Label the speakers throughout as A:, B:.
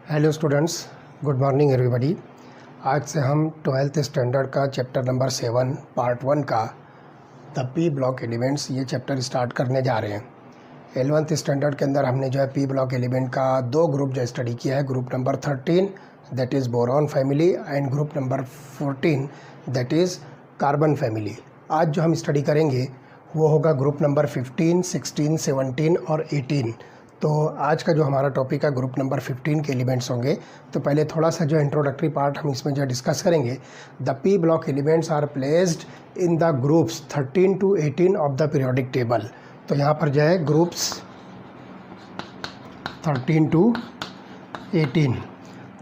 A: Hello students, good morning everybody. आज से हम 12th स्टैंडर्ड का चैप्टर नंबर 7 पार्ट 1 का द पी ब्लॉक एलिमेंट्स ये चैप्टर स्टार्ट करने जा रहे हैं। 11th स्टैंडर्ड के अंदर हमने जो है पी ब्लॉक एलिमेंट का दो ग्रुप जो स्टडी किया है, group number 13 that is boron family and group number 14 that is carbon family. आज जो हम स्टडी करेंगे वो होगा ग्रुप नंबर 15, 16, 17 और 18। तो आज का जो हमारा टॉपिक है ग्रुप नंबर 15 के एलिमेंट्स होंगे। तो पहले थोड़ा सा जो इंट्रोडक्टरी पार्ट हम इसमें जो डिस्कस करेंगे, the P block elements are placed in the groups 13 to 18 of the periodic table. तो यहाँ पर जो है ग्रुप्स 13 to 18,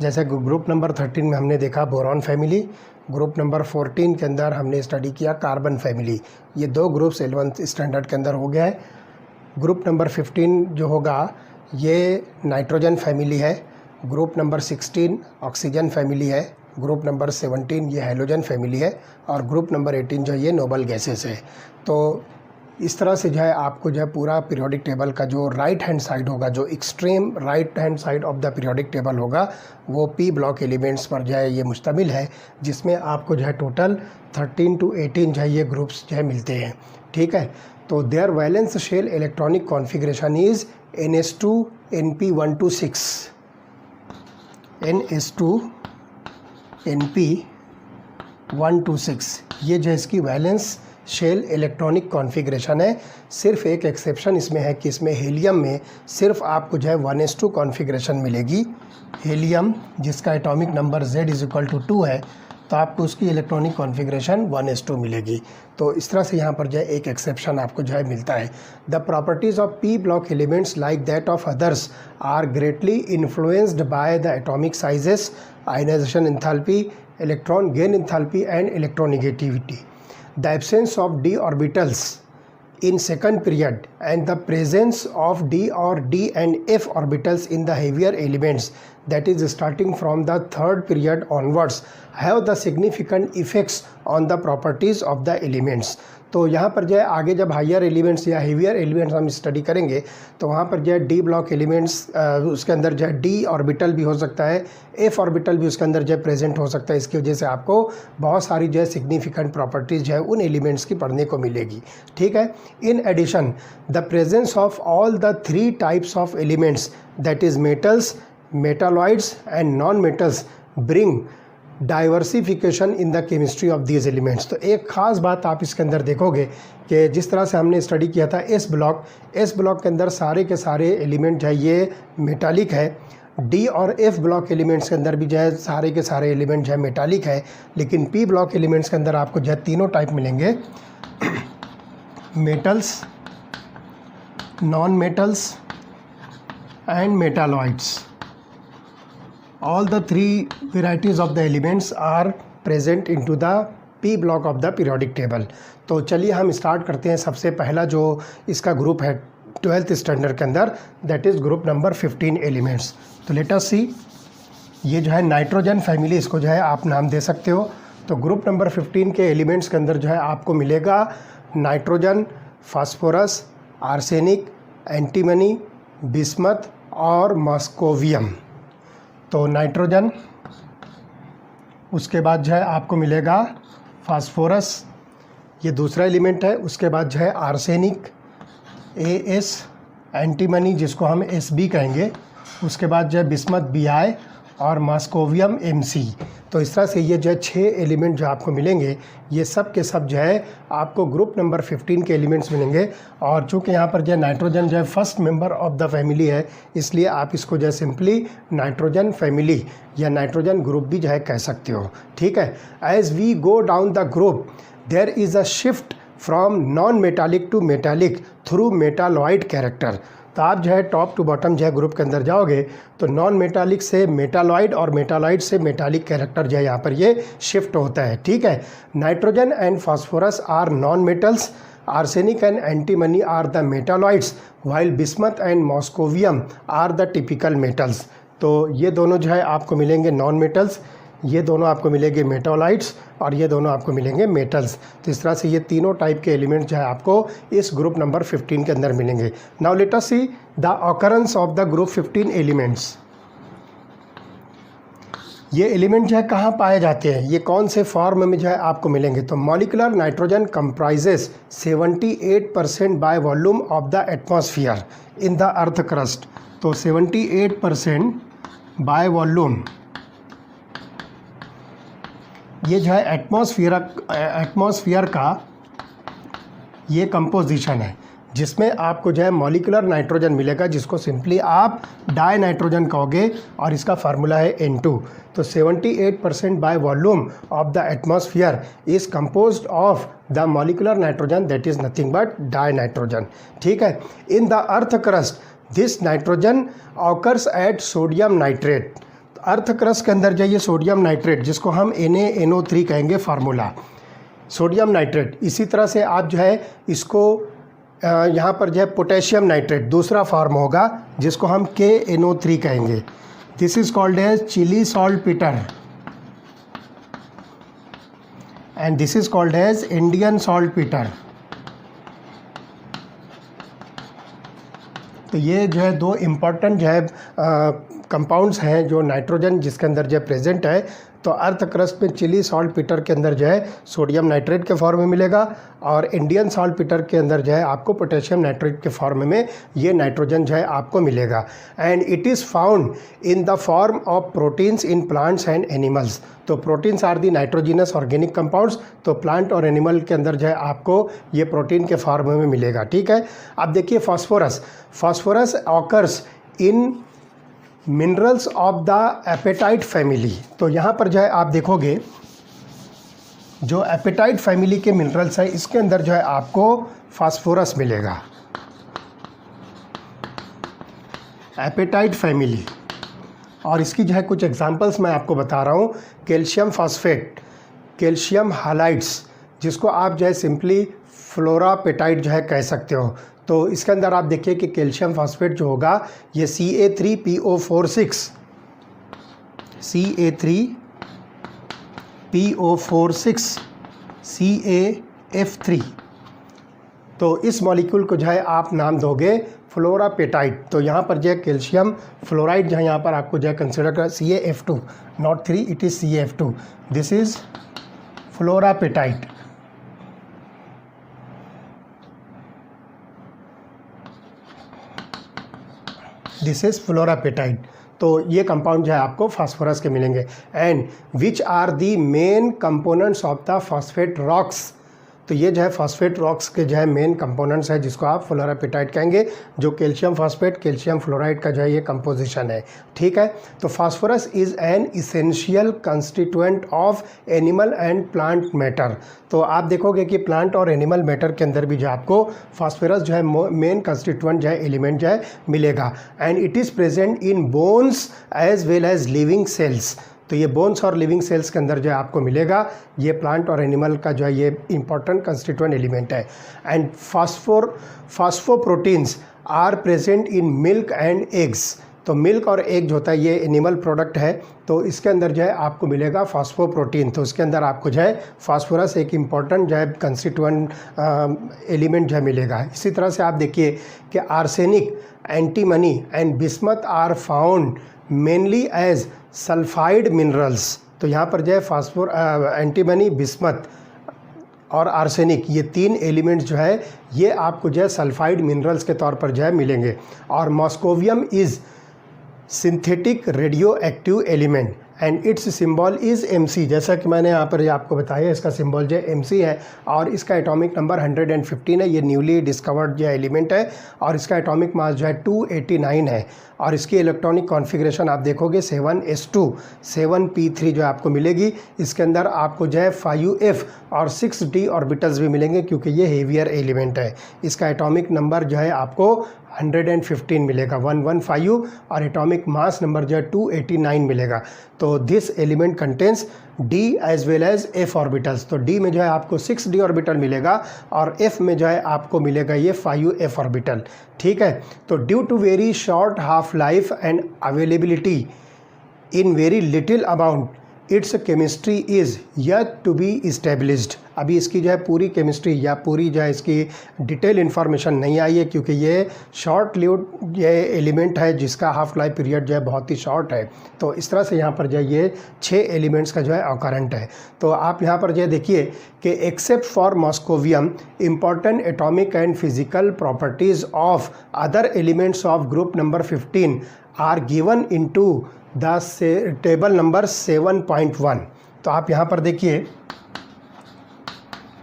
A: जैसे ग्रुप नंबर 13 में हमने देखा बोरॉन फैमिली, ग्रुप नंबर 14 के अंदर हमने स्टडी किया कार्बन फैमिली। ये दो ग्रुप्स 11th स्टैंडर्ड के अंदर हो गया है। ग्रुप नंबर 15 जो होगा ये नाइट्रोजन फैमिली है, ग्रुप नंबर 16 ऑक्सीजन फैमिली है, ग्रुप नंबर 17 ये हैलोजन फैमिली है और ग्रुप नंबर 18 जो ये नोबल गैसेस है। तो इस तरह से जो है आपको जो है पूरा पीरियोडिक टेबल का जो राइट हैंड साइड होगा, जो extreme right hand side of the periodic table होगा, वो पी ब्लॉक एलिमेंट्स पर जो है ये मुश्तमिल है, जिसमें आपको जो है टोटल 13 to 18 जो है ये ग्रुप्स जो है मिलते हैं। ठीक है, तो their valence shell electronic configuration is NS2 NP126, NS2 NP126 ये जो इसकी वैलेंस शेल इलेक्ट्रॉनिक कॉन्फ़िगरेशन है। सिर्फ एक एक्सेप्शन इसमें है कि इसमें हीलियम में सिर्फ आपको जो है 1s2 कॉन्फ़िगरेशन मिलेगी। हीलियम जिसका एटॉमिक नंबर Z=2 है, तो आपको उसकी इलेक्ट्रॉनिक कॉन्फ़िगरेशन 1s2 मिलेगी। तो इस तरह से यहाँ पर जो है एक एक्सेप्शन आपको जो है मिलता है। The properties of P block elements like that of others are greatly influenced by the atomic sizes, ionisation enthalpy, electron gain enthalpy and electronegativity. The absence of d orbitals in second period and the presence of d or d and f orbitals in the heavier elements, that is starting from the third period onwards, have the significant effects on the properties of the elements। तो यहाँ पर जो है आगे जब higher elements या heavier elements हम study करेंगे तो वहाँ पर जो है डी ब्लॉक एलिमेंट्स उसके अंदर जो है डी ऑर्बिटल भी हो सकता है, एफ ऑर्बिटल भी उसके अंदर जो है प्रेजेंट हो सकता है। इसकी वजह से आपको बहुत सारी जो है सिग्निफिकेंट प्रॉपर्टीज़ जो है उन एलिमेंट्स की पढ़ने को मिलेगी। ठीक है, in addition the presence of all the 3 types of elements that is metals, metalloids and non metals bring diversification in the chemistry of these elements. तो एक ख़ास बात आप इसके अंदर देखोगे कि जिस तरह से हमने स्टडी किया था एस ब्लॉक के अंदर सारे के सारे एलिमेंट जो है ये मेटालिक है। डी और एफ ब्लॉक एलिमेंट्स के अंदर भी जो है सारे के सारे एलिमेंट जो है मेटालिक है, लेकिन पी ब्लॉक एलिमेंट्स के अंदर आपको जो है तीनों टाइप मिलेंगे, metals, non metals and metalloids. All the 3 varieties of the elements are present into the P block of the periodic table। तो चलिए हम स्टार्ट करते हैं। सबसे पहला जो इसका ग्रुप है 12th स्टैंडर्ड के अंदर, that is group number 15 elements. तो लेट अस सी, ये जो है नाइट्रोजन फैमिली, इसको जो है आप नाम दे सकते हो। तो ग्रुप नंबर 15 के एलिमेंट्स के अंदर जो है आपको मिलेगा nitrogen, phosphorus, arsenic, antimony, bismuth और मॉस्कोवियम। तो नाइट्रोजन, उसके बाद जो है आपको मिलेगा फास्फोरस, ये दूसरा एलिमेंट है। उसके बाद जो है आर्सेनिक AS, एंटीमनी जिसको हम SB कहेंगे, उसके बाद जो है बिस्मथ BI और मॉस्कोवियम MC। तो इस तरह से ये जो है 6 एलिमेंट जो आपको मिलेंगे, ये सब के सब जो है आपको ग्रुप नंबर 15 के एलिमेंट्स मिलेंगे। और चूँकि यहाँ पर जो है नाइट्रोजन जो है first member of the family है, इसलिए आप इसको जो है सिंपली नाइट्रोजन फैमिली या नाइट्रोजन ग्रुप भी जो है कह सकते हो। ठीक है, as we go down the group there is a shift from non metallic to metallic through metalloid character. तो आप जो है टॉप टू बॉटम जो है ग्रुप के अंदर जाओगे तो नॉन मेटालिक से मेटालॉइड और मेटालॉइड से मेटालिक कैरेक्टर जो है यहाँ पर ये शिफ्ट होता है। ठीक है, nitrogen and phosphorus are non metals, arsenic and antimony are the metalloids, while bismuth and moscovium are the typical metals. तो ये दोनों जो है आपको मिलेंगे नॉन मेटल्स, ये दोनों आपको मिलेंगे मेटालॉइड्स और ये दोनों आपको मिलेंगे मेटल्स। तो इस तरह से ये तीनों टाइप के एलिमेंट जो है आपको इस ग्रुप नंबर 15 के अंदर मिलेंगे। Now let us see the occurrence of the group 15 elements. ये एलिमेंट जो है कहाँ पाए जाते हैं, ये कौन से फॉर्म में जो है आपको मिलेंगे। तो molecular nitrogen comprises 78% by volume of the atmosphere in the earth crust. तो 78% बाय वॉल्यूम ये जो है एटमॉस्फेयर का ये कंपोजिशन है, जिसमें आपको जो है मॉलिक्यूलर नाइट्रोजन मिलेगा, जिसको सिंपली आप डाई नाइट्रोजन कहोगे और इसका फार्मूला है N2। तो 78% by volume of the atmosphere is composed of the molecular nitrogen, that is nothing but die nitrogen. ठीक है। In the earth crust this nitrogen occurs eight sodium nitrate. Earth crust के अंदर जो ये sodium nitrate, जिसको हम NaNO3 कहेंगे formula, sodium nitrate. इसी तरह से आप जो है इसको यहाँ पर जो है पोटेशियम नाइट्रेट दूसरा फॉर्म होगा, जिसको हम KNO3 कहेंगे। This is called as Chile saltpetre and this is called as Indian saltpetre. तो ये जो है दो इम्पॉर्टेंट जो है कंपाउंड्स हैं जो नाइट्रोजन जिसके अंदर जो है प्रेजेंट है। तो अर्थ क्रस्ट में चिली सॉल्ट पीटर के अंदर जो है सोडियम नाइट्रेट के फॉर्म में मिलेगा, और इंडियन सॉल्ट पीटर के अंदर जो है आपको पोटेशियम नाइट्रेट के फॉर्म में ये नाइट्रोजन जो है आपको मिलेगा। And it is found in the form of proteins in plants and animals. तो proteins are the nitrogenous organic compounds. तो प्लांट और एनिमल के अंदर जो है आपको ये प्रोटीन के फॉर्म में मिलेगा। ठीक है। अब देखिए phosphorus occurs in minerals of the apatite family. तो यहाँ पर जो है आप देखोगे जो एपेटाइट फैमिली के मिनरल्स है, इसके अंदर जो है आपको फास्फोरस मिलेगा, एपेटाइट फैमिली। और इसकी जो है कुछ एग्जांपल्स मैं आपको बता रहा हूँ। कैल्शियम फॉस्फेट, कैल्शियम हालाइड्स, जिसको आप जो है सिंपली फ्लोरापेटाइट जो है कह सकते हो। तो इसके अंदर आप देखिए कि कैल्शियम फॉस्फेट जो होगा ये Ca3PO46, Ca3PO46 CaF3। तो इस मॉलिक्यूल को जो है आप नाम दोगे फ्लोरापेटाइट। तो यहाँ पर जो है कैल्शियम फ्लोराइड जो है यहाँ पर आपको जो है कंसिडर कर CaF2, not 3, it is CaF2। This is fluorapatite. This is fluorapatite. तो ये कंपाउंड जो है आपको फास्फोरस के मिलेंगे। And which are the main components of the phosphate rocks. तो ये जो है फॉस्फेट रॉक्स के जो है मेन कंपोनेंट्स है, जिसको आप फ्लोरापेटाइट कहेंगे, जो कैल्शियम फॉस्फेट कैल्शियम फ्लोराइड का जो है ये कंपोजिशन है। ठीक है। तो phosphorus is an essential constituent of animal and plant matter. तो आप देखोगे कि प्लांट और एनिमल मैटर के अंदर भी जो आपको फास्फोरस जो है मेन कंस्टिट्यूएंट जो है एलिमेंट जो है मिलेगा। And it is present in bones as well as living cells. तो ये बोन्स और लिविंग सेल्स के अंदर जो है आपको मिलेगा। ये प्लांट और एनिमल का जो है ये इंपॉर्टेंट कंस्टिट्यूएंट एलिमेंट है। And phosphoproteins are present in milk and eggs. तो मिल्क और एग जो होता है ये एनिमल प्रोडक्ट है, तो इसके अंदर जो है आपको मिलेगा फास्फोप्रोटीन। तो इसके अंदर आपको जो है फास्फोरस एक इम्पॉर्टेंट जो है कंस्टिट्यूएंट एलिमेंट जो है मिलेगा। इसी तरह से आप देखिए कि arsenic, antimony and bismuth are found mainly as sulphide minerals. तो यहाँ पर जो है एंटीमनी, बिस्मथ और आर्सेनिक, ये तीन एलिमेंट्स जो है ये आपको जो है सल्फाइड मिनरल्स के तौर पर जो है मिलेंगे। और moscovium is synthetic radio active element and it's symbol is Mc। जैसा कि मैंने यहाँ पर आपको बताया, इसका सिंबल जो है Mc है और इसका एटॉमिक नंबर 115 है। ये न्यूली डिस्कवर्ड जो एलिमेंट है और इसका एटॉमिक मास जो है 289 है। और इसकी इलेक्ट्रॉनिक कॉन्फ़िगरेशन आप देखोगे 7s2 7p3 जो आपको मिलेगी। इसके अंदर आपको जो है 5f और 6d ऑर्बिटल्स भी मिलेंगे, क्योंकि ये हेवियर एलिमेंट है। इसका एटॉमिक नंबर जो है आपको 115 मिलेगा, 115, और एटॉमिक मास नंबर जो है 289 मिलेगा। तो this element contains d as well as f orbitals. तो d में जो है आपको 6d ऑर्बिटल मिलेगा और f में जो है आपको मिलेगा ये 5f ऑर्बिटल। ठीक है। तो due to very short half life and availability in very little amount its chemistry is yet to be established. अभी इसकी जो है पूरी केमिस्ट्री या पूरी जो है इसकी डिटेल इन्फॉर्मेशन नहीं आई है, क्योंकि ये शॉर्ट लिव्ड ये एलिमेंट है जिसका हाफ लाइफ पीरियड जो है बहुत ही शॉर्ट है। तो इस तरह से यहाँ पर जो है ये 6 एलिमेंट्स का जो है ऑकरेंट है। तो आप यहाँ पर जो है देखिए कि except for moscovium important atomic and physical properties of other elements of group number 15 are given into the table number 7.1। तो आप यहाँ पर देखिए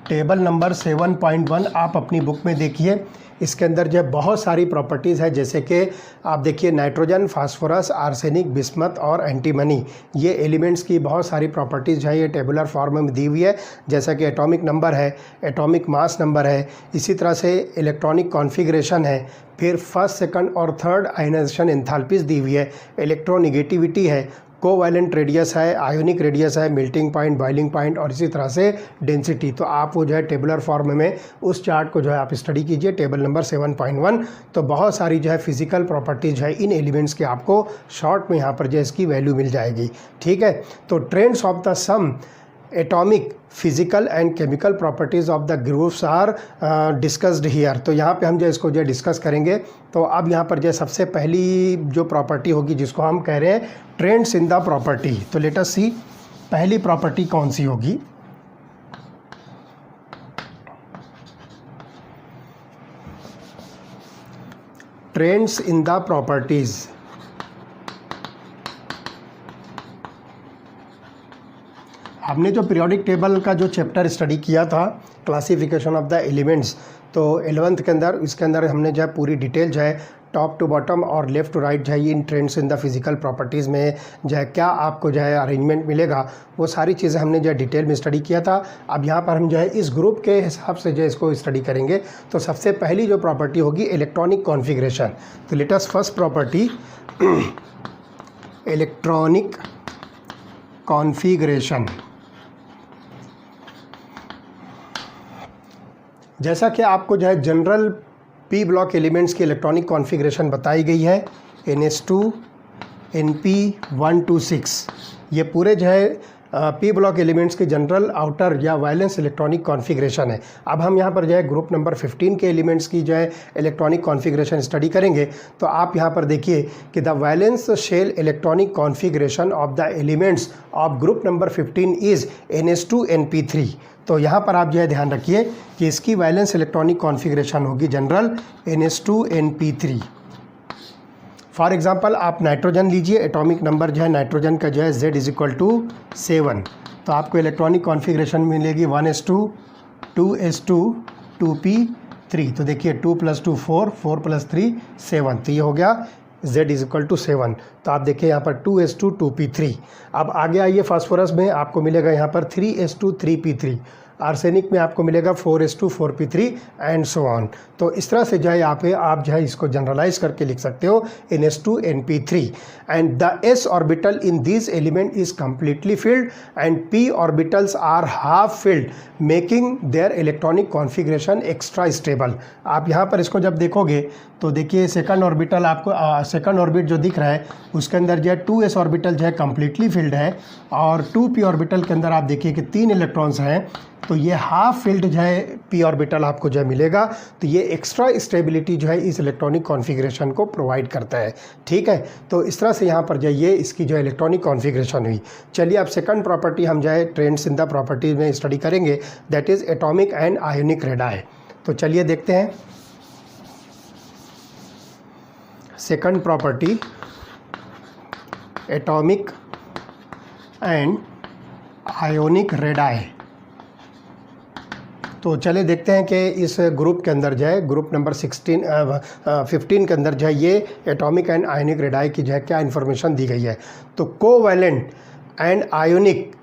A: टेबल नंबर 7.1 आप अपनी बुक में देखिए। इसके अंदर जो है बहुत सारी प्रॉपर्टीज़ है, जैसे कि आप देखिए नाइट्रोजन, फास्फोरस, आर्सेनिक, बिस्मथ और एंटीमनी, ये एलिमेंट्स की बहुत सारी प्रॉपर्टीज़ जो है ये टेबुलर फॉर्म में दी हुई है। जैसा कि एटॉमिक नंबर है, एटॉमिक मास नंबर है, इसी तरह से इलेक्ट्रॉनिक कॉन्फ़िगरेशन है, फिर फर्स्ट, सेकंड और थर्ड आयनाइजेशन एंथैल्पीज़ दी हुई है, इलेक्ट्रोनेगेटिविटी है, कोवैलेंट रेडियस है, आयोनिक रेडियस है, मेल्टिंग पॉइंट, बॉइलिंग पॉइंट और इसी तरह से डेंसिटी। तो आप वो जो है टेबुलर फॉर्म में उस चार्ट को जो है आप स्टडी कीजिए, टेबल नंबर 7.1। तो बहुत सारी जो है फिजिकल प्रॉपर्टीज है इन एलिमेंट्स की आपको शॉर्ट में यहाँ पर जो है इसकी वैल्यू मिल जाएगी। ठीक है, तो trends of the some atomic, physical and chemical properties of the groups are discussed here. तो यहाँ पे हम जो इसको जो डिस्कस करेंगे। तो अब यहाँ पर जो सबसे पहली जो प्रॉपर्टी होगी जिसको हम कह रहे हैं ट्रेंड्स इन द प्रॉपर्टी। तो लेट अस सी पहली प्रॉपर्टी कौन सी होगी। Trends in the properties. हमने जो पीरियोडिक टेबल का जो चैप्टर स्टडी किया था क्लासिफिकेशन ऑफ द एलिमेंट्स, तो 11th के अंदर इसके अंदर हमने जो है पूरी डिटेल जो है टॉप टू बॉटम और लेफ़्ट टू राइट जो है in trends in the physical properties में जो है क्या आपको जो है अरेंजमेंट मिलेगा, वो सारी चीज़ें हमने जो है डिटेल में स्टडी किया था। अब यहाँ पर हम जो है इस ग्रुप के हिसाब से जो है इसको स्टडी करेंगे। तो सबसे पहली जो प्रॉपर्टी होगी इलेक्ट्रॉनिक कॉन्फ़िगरेशन। तो let us first property electronic configuration. जैसा कि आपको जो है जनरल पी ब्लॉक एलिमेंट्स की इलेक्ट्रॉनिक कॉन्फ़िगरेशन बताई गई है NH2 NP126, ये पूरे जो है पी ब्लॉक एलिमेंट्स की जनरल आउटर या वैलेंस इलेक्ट्रॉनिक कॉन्फ़िगरेशन है। अब हम यहाँ पर जो है ग्रुप नंबर 15 के एलिमेंट्स की जो है इलेक्ट्रॉनिक कॉन्फ़िगरेशन स्टडी करेंगे। तो आप यहाँ पर देखिए कि the valence shell electronic configuration of the elements of group number 15 is NH2 NP3। तो यहाँ पर आप जो है ध्यान रखिए कि इसकी वैलेंस इलेक्ट्रॉनिक कॉन्फ़िगरेशन होगी general NH2 NP3। For example आप नाइट्रोजन लीजिए, एटॉमिक नंबर जो है नाइट्रोजन का जो है Z=7। तो आपको इलेक्ट्रॉनिक कॉन्फ़िगरेशन मिलेगी 1s2 2s2 2p3। तो देखिए 2 + 2 4 4 + 3 7। तो ये हो गया Z=7। तो आप देखिए यहाँ पर 2s2 2p3। अब आगे आइए फास्फोरस में आपको मिलेगा यहाँ पर 3s2 3p3। आर्सेनिक में आपको मिलेगा 4s2 4p3 and so on. तो इस तरह से जो है यहाँ पे आप जो है इसको जनरलाइज करके लिख सकते हो NH2 NP3 and the s orbital in this element is completely filled and p orbitals are half filled making their electronic configuration extra stable. आप यहाँ पर इसको जब देखोगे तो देखिए सेकंड ऑर्बिटल आपको सेकंड ऑर्बिट जो दिख रहा है उसके अंदर जो है 2s ऑर्बिटल जो है कम्प्लीटली फिल्ड है और 2p ऑर्बिटल के अंदर आप देखिए कि 3 इलेक्ट्रॉन्स हैं। तो ये हाफ फिल्ड जो है p ऑर्बिटल आपको जो है मिलेगा। तो ये एक्स्ट्रा स्टेबिलिटी जो है इस इलेक्ट्रॉनिक कॉन्फ़िगरेशन को प्रोवाइड करता है। ठीक है, तो इस तरह से यहाँ पर जो है ये इसकी जो है इलेक्ट्रॉनिक कॉन्फ़िगरेशन हुई। चलिए अब सेकंड प्रॉपर्टी हम जो है ट्रेंड्स इन द प्रॉपर्टीज में स्टडी करेंगे, that is atomic and ionic radii. तो चलिए देखते हैं second property atomic and ionic radii. तो चले देखते हैं कि इस ग्रुप के अंदर जो है ग्रुप नंबर 15 के अंदर जो है ये एटॉमिक एंड आयोनिक रेडाई की जो है क्या इन्फॉर्मेशन दी गई है। तो कोवैलेंट एंड आयोनिक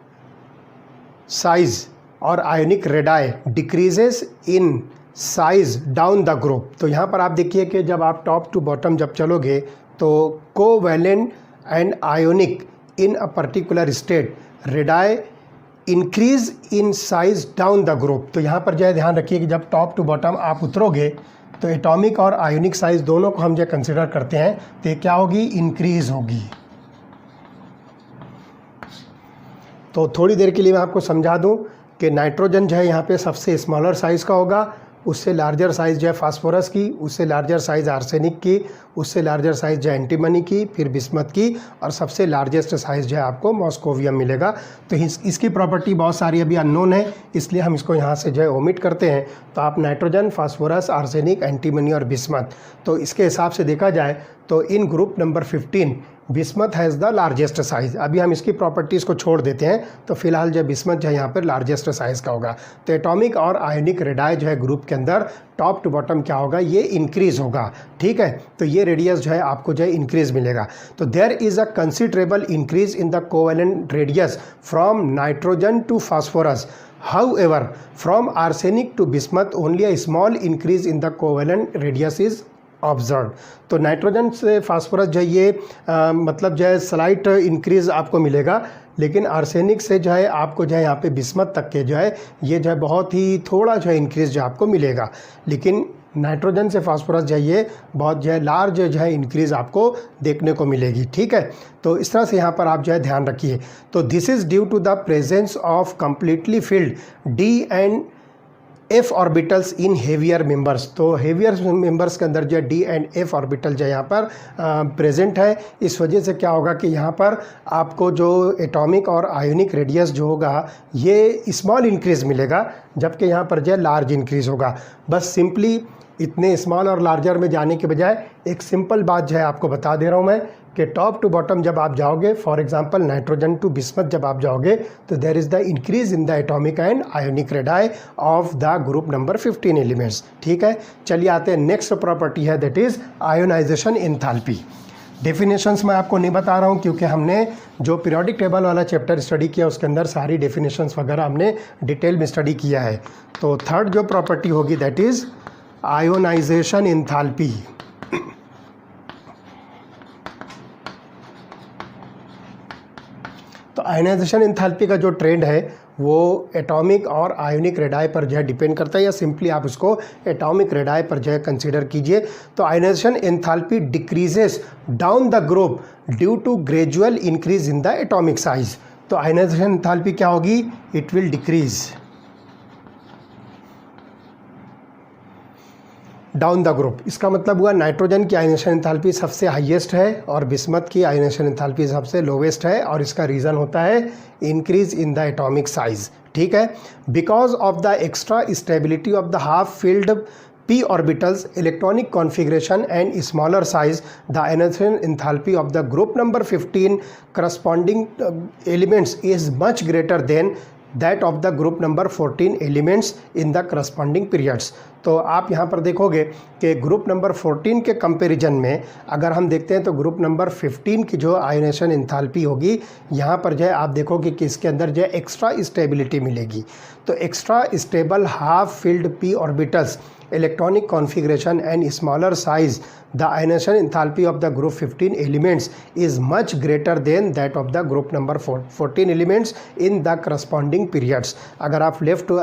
A: साइज और ionic radii decreases in size down the group. तो यहाँ पर आप देखिए कि जब आप टॉप टू बॉटम जब चलोगे तो covalent and ionic in a particular state radii increase in size down the group. तो यहाँ पर जो है ध्यान रखिए कि जब टॉप टू बॉटम आप उतरोगे तो एटॉमिक और आयोनिक साइज दोनों को हम जो कंसिडर करते हैं तो ये क्या होगी, इंक्रीज होगी। तो थोड़ी देर के लिए मैं आपको समझा दूं कि नाइट्रोजन जो है यहाँ पे सबसे स्मॉलर साइज़ का होगा, उससे लार्जर साइज़ जो है फास्फोरस की, उससे लार्जर साइज़ आर्सेनिक की, उससे लार्जर साइज़ जो है एंटीमनी की, फिर बिस्मथ की, और सबसे लार्जेस्ट साइज़ जो है आपको मॉस्कोवियम मिलेगा। तो इसकी प्रॉपर्टी बहुत सारी अभी अननोन है, इसलिए हम इसको यहाँ से जो है ओमिट करते हैं। तो आप नाइट्रोजन, फास्फोरस, आर्सेनिक, एंटीमनी और बिस्मथ, तो इसके हिसाब से देखा जाए तो in group number 15 bismuth has the largest size. अभी हम इसकी प्रॉपर्टीज़ को छोड़ देते हैं, तो फिलहाल जो बिस्मथ जो है यहाँ पर लार्जेस्ट साइज़ का होगा। तो एटॉमिक और आयोनिक रेडाई जो है ग्रुप के अंदर टॉप टू बॉटम क्या होगा, ये इंक्रीज़ होगा। ठीक है, तो ये रेडियस जो है आपको जो है इंक्रीज़ मिलेगा। तो there is a considerable increase in the covalent radius from nitrogen to phosphorus. However, from arsenic to bismuth only a small increase in the covalent radius is observe. तो नाइट्रोजन से phosphorus जो है ये मतलब जो है स्लाइट इंक्रीज़ आपको मिलेगा, लेकिन आर्सेनिक से जो है आपको जो है यहाँ पे बिस्मथ तक के जो है ये जो है बहुत ही थोड़ा जो है इंक्रीज़ जो आपको मिलेगा। लेकिन नाइट्रोजन से फास्फोरस जो है ये बहुत जो है लार्ज जो है इंक्रीज़ आपको देखने को मिलेगी। ठीक है, तो इस तरह से यहाँ पर आप जो है ध्यान रखिए। तो this is due to the presence of completely filled d and f orbitals in heavier members. तो हेवियर मेंबर्स के अंदर जो है डी एंड एफ ऑर्बिटल जो है यहाँ पर प्रेजेंट है। इस वजह से क्या होगा कि यहाँ पर आपको जो एटॉमिक और आयोनिक रेडियस जो होगा ये स्मॉल इंक्रीज़ मिलेगा, जबकि यहाँ पर जो है लार्ज इंक्रीज़ होगा। बस सिंपली इतने स्मॉल और लार्जर में जाने के बजाय एक सिंपल बात जो है आपको बता दे रहा हूँ मैं कि टॉप टू बॉटम जब आप जाओगे, for example nitrogen to bismuth जब आप जाओगे, तो there is the increase in the atomic and ionic radii of the group number 15 elements. ठीक है, चलिए आते हैं नेक्स्ट प्रॉपर्टी है, that is ionisation enthalpy. Definitions मैं आपको नहीं बता रहा हूँ क्योंकि हमने जो पीरियोडिक टेबल वाला चैप्टर स्टडी किया उसके अंदर सारी डेफिनेशंस वगैरह हमने डिटेल में स्टडी किया है। तो थर्ड जो प्रॉपर्टी होगी दैट इज़ आयोनाइजेशन एंथैल्पी। तो आयोनाइजेशन एंथैल्पी का जो ट्रेंड है वो एटॉमिक और आयोनिक रेडाई पर जो है डिपेंड करता है, या सिंपली आप उसको एटॉमिक रेडाई पर जो है कंसीडर कीजिए। तो ionisation enthalpy decreases down the group due to gradual increase in the atomic size. तो आयोनाइजेशन एंथैल्पी क्या होगी, it will decrease down the group. इसका मतलब हुआ नाइट्रोजन की आयोनाइजेशन एंथैल्पी सबसे हाईएस्ट है और बिस्मथ की आयोनाइजेशन एंथैल्पी सबसे लोवेस्ट है, और इसका रीज़न होता है increase in the atomic size. ठीक है, because of the extra stability of the half field p orbitals, electronic configuration and smaller size, the ionization enthalpy of the group number 15 corresponding elements is much greater than that of the group number 14 elements in the corresponding periods। तो आप यहाँ पर देखोगे कि group number 14 के comparison में अगर हम देखते हैं तो ग्रुप नंबर 15 की जो आयोनाइजेशन एंथैल्पी होगी यहाँ पर जो है आप देखोगे कि इसके अंदर जो है एक्स्ट्रा स्टेबिलिटी मिलेगी। तो extra stable half field p orbitals, electronic configuration and smaller size, the ionization enthalpy of the group 15 elements is much greater than that of the group number 14 elements in the corresponding periods। अगर आप left to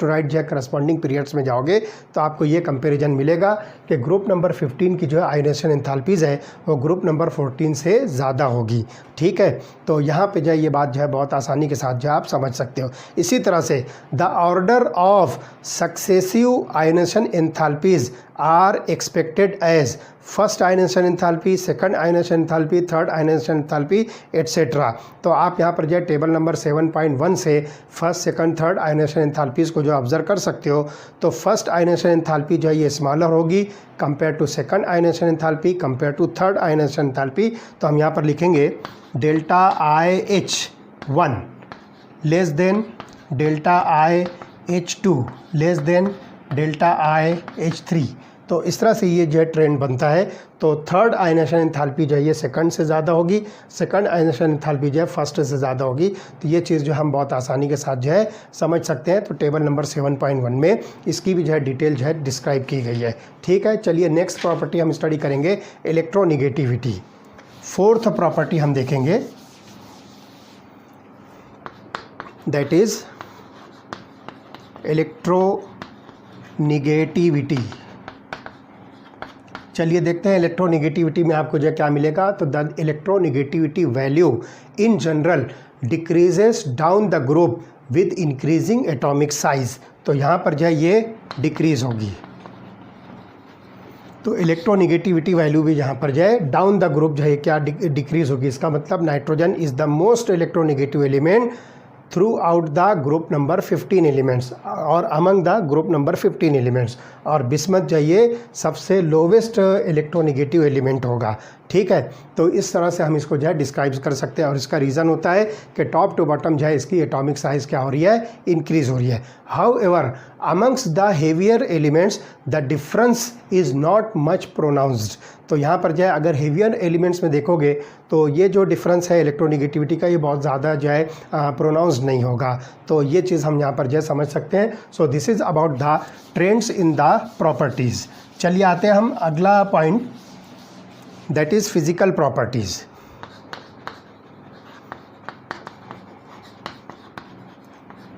A: right जो है corresponding periods में जाओगे तो आपको ये comparison मिलेगा कि ग्रुप नंबर 15 की जो है आयोनाइजेशन एंथैल्पीज़ है वो ग्रुप नंबर 14 से ज़्यादा होगी। ठीक है, तो यहाँ पे जो है ये बात जो है बहुत आसानी के साथ जो है आप समझ सकते हो। इसी तरह से the order of successive ionisation enthalpies are expected as first ionisation enthalpy, second ionisation enthalpy, third ionisation enthalpy etcetera. तो आप यहाँ पर जो है टेबल नंबर 7.1 से फर्स्ट, सेकंड, थर्ड आयोनाइजेशन एंथैल्पीज़ को जो ऑब्जर्व कर सकते हो। तो फर्स्ट आयोनाइजेशन एंथैल्पी जो है ये स्मॉलर होगी compare to second ionisation enthalpy, compare to third ionisation enthalpy. तो हम यहाँ पर लिखेंगे delta IH1 less than delta IH2 less than delta IH3। तो इस तरह से ये जो है ट्रेंड बनता है। तो थर्ड आयोनाइजेशन एंथैल्पी जो है ये सेकंड से ज़्यादा होगी, सेकंड आयोनाइजेशन एंथैल्पी जो है फर्स्ट से ज़्यादा होगी। तो ये चीज़ जो हम बहुत आसानी के साथ जो है समझ सकते हैं। तो टेबल नंबर 7.1 में इसकी भी जो है डिटेल जो है डिस्क्राइब की गई है। ठीक है, चलिए नेक्स्ट प्रॉपर्टी हम स्टडी करेंगे इलेक्ट्रोनिगेटिविटी। फोर्थ प्रॉपर्टी हम देखेंगे दैट इज़ इलेक्ट्रोनिगेटिविटी। चलिए देखते हैं इलेक्ट्रोनिगेटिविटी में आपको जो क्या मिलेगा। तो the electronegativity value in general decreases down the group with increasing atomic size. तो यहाँ पर जो है ये डिक्रीज होगी, तो इलेक्ट्रोनिगेटिविटी वैल्यू भी यहाँ पर जो है डाउन द ग्रुप जो है क्या डिक्रीज होगी। इसका मतलब nitrogen is the most electronegative element throughout the group number 15 elements और among the group number 15 elements, और बिस्मथ जो ये सबसे लोवेस्ट इलेक्ट्रोनिगेटिव एलिमेंट होगा। ठीक है, तो इस तरह से हम इसको जो है डिस्क्राइब कर सकते हैं, और इसका रीज़न होता है कि टॉप टू बॉटम जो है इसकी एटॉमिक साइज़ क्या हो रही है, इंक्रीज़ हो रही है। How ever amongst the heavier elements the difference is not much pronounced. तो यहाँ पर जो है अगर हेवियर एलिमेंट्स में देखोगे तो ये जो डिफरेंस है इलेक्ट्रोनिगेटिविटी का ये बहुत ज़्यादा जो है प्रोनाउंस्ड नहीं होगा। तो ये चीज़ हम यहाँ पर जो है समझ सकते हैं। So this is about the trends in the properties. चलिए आते हैं हम अगला point, that is physical properties.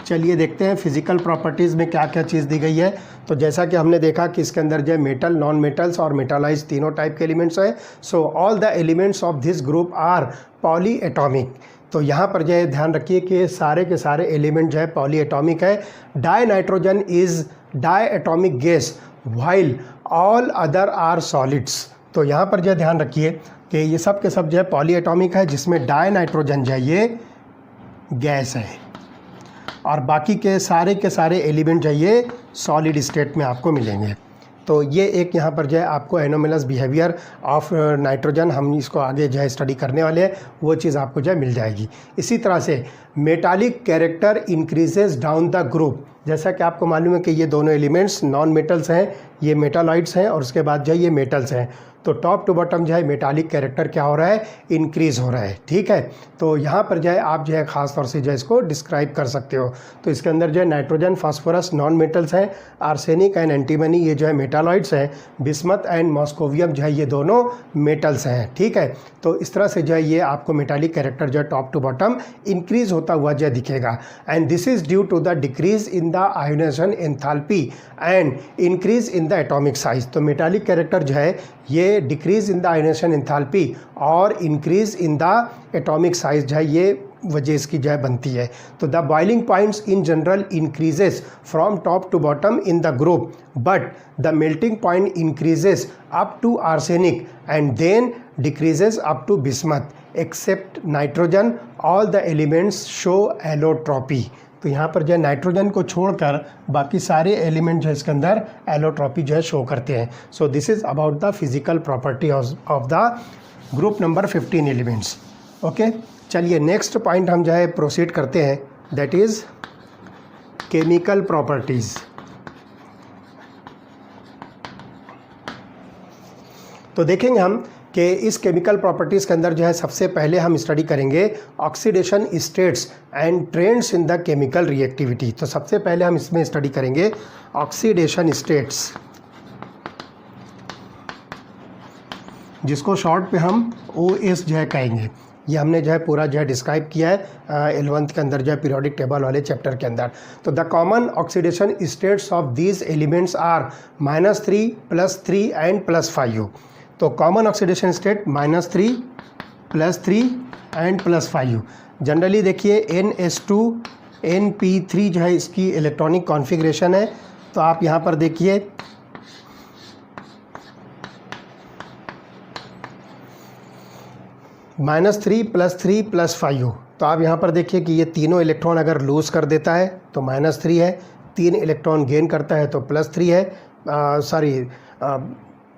A: चलिए देखते हैं फिजिकल प्रॉपर्टीज़ में क्या क्या चीज़ दी गई है। तो जैसा कि हमने देखा कि इसके अंदर जो है मेटल, नॉन मेटल्स और मेटालाइज तीनों टाइप के एलिमेंट्स हैं। So all the elements of this group are polyatomic. तो यहाँ पर जो है ध्यान रखिए कि सारे के सारे एलिमेंट जो है पॉली एटॉमिक है। Dinitrogen is diatomic gas while all other are solids. तो यहाँ पर जो ध्यान रखिए कि ये सब के सब जो है पॉली एटॉमिक है, जिसमें डाई नाइट्रोजन जो है ये गैस है और बाकी के सारे एलिमेंट जो है ये सॉलिड स्टेट में आपको मिलेंगे। तो ये एक यहाँ पर जो है आपको एनोमलस बिहेवियर ऑफ नाइट्रोजन, हम इसको आगे जो है स्टडी करने वाले हैं, वो चीज़ आपको जो है मिल जाएगी। इसी तरह से metallic character increases down the group. जैसा कि आपको मालूम है कि ये दोनों एलिमेंट्स नॉन मेटल्स हैं, ये मेटालॉइड्स हैं और उसके बाद जो है ये मेटल्स हैं। तो टॉप टू बॉटम जो है मेटालिक कैरेक्टर क्या हो रहा है, इंक्रीज़ हो रहा है। ठीक है, तो यहाँ पर जो है आप जो है ख़ास तौर से जो है इसको डिस्क्राइब कर सकते हो। तो इसके अंदर जो है नाइट्रोजन, फास्फोरस नॉन मेटल्स हैं, आर्सेनिक एंड एंटीमनी ये जो है मेटालॉइड्स हैं, बिस्मथ एंड मॉस्कोवियम जो है ये दोनों मेटल्स हैं। ठीक है, तो इस तरह से जो है ये आपको मेटालिक कैरेक्टर जो है टॉप टू बॉटम इंक्रीज़ होता हुआ जो दिखेगा। And this is due to the decrease in the ionisation enthalpy and increase in the atomic size. तो मेटालिक कैरेक्टर जो है ये decrease in the ionisation enthalpy और increase in the atomic size जो है ये वजह इसकी जो है बनती है। तो the boiling points in general increases from top to bottom in the group, but the melting point increases up to arsenic and then decreases up to bismuth except nitrogen. All the elements show allotropy. तो यहाँ पर जो है nitrogen को छोड़कर बाकी सारे element जो है इसके अंदर एलोट्रॉपी जो है शो करते हैं। So this is about the physical property of the group number 15 elements. Okay, चलिए नेक्स्ट पॉइंट हम जो है प्रोसीड करते हैं, दैट इज़ केमिकल प्रॉपर्टीज़। तो देखेंगे हम कि इस केमिकल प्रॉपर्टीज़ के अंदर जो है सबसे पहले हम स्टडी करेंगे oxidation states and trends in the chemical reactivity. तो सबसे पहले हम इसमें स्टडी करेंगे ऑक्सीडेशन स्टेट्स, जिसको शॉर्ट पे हम OS जो है कहेंगे। ये हमने जो है पूरा जो है डिस्क्राइब किया है 11th के अंदर जो है पीरियोडिक टेबल वाले चैप्टर के अंदर। तो the common oxidation states of these elements are -3, +3 and +5। तो common oxidation state -3, +3 and +5। Generally देखिए NH2 NP3 जो है इसकी इलेक्ट्रॉनिक कॉन्फ़िगरेशन है। तो आप यहाँ पर देखिए -3, +3, +5। तो आप यहाँ पर देखिए कि ये तीनों इलेक्ट्रॉन अगर लूज़ कर देता है तो -3 है, 3 इलेक्ट्रॉन गेन करता है तो +3 है,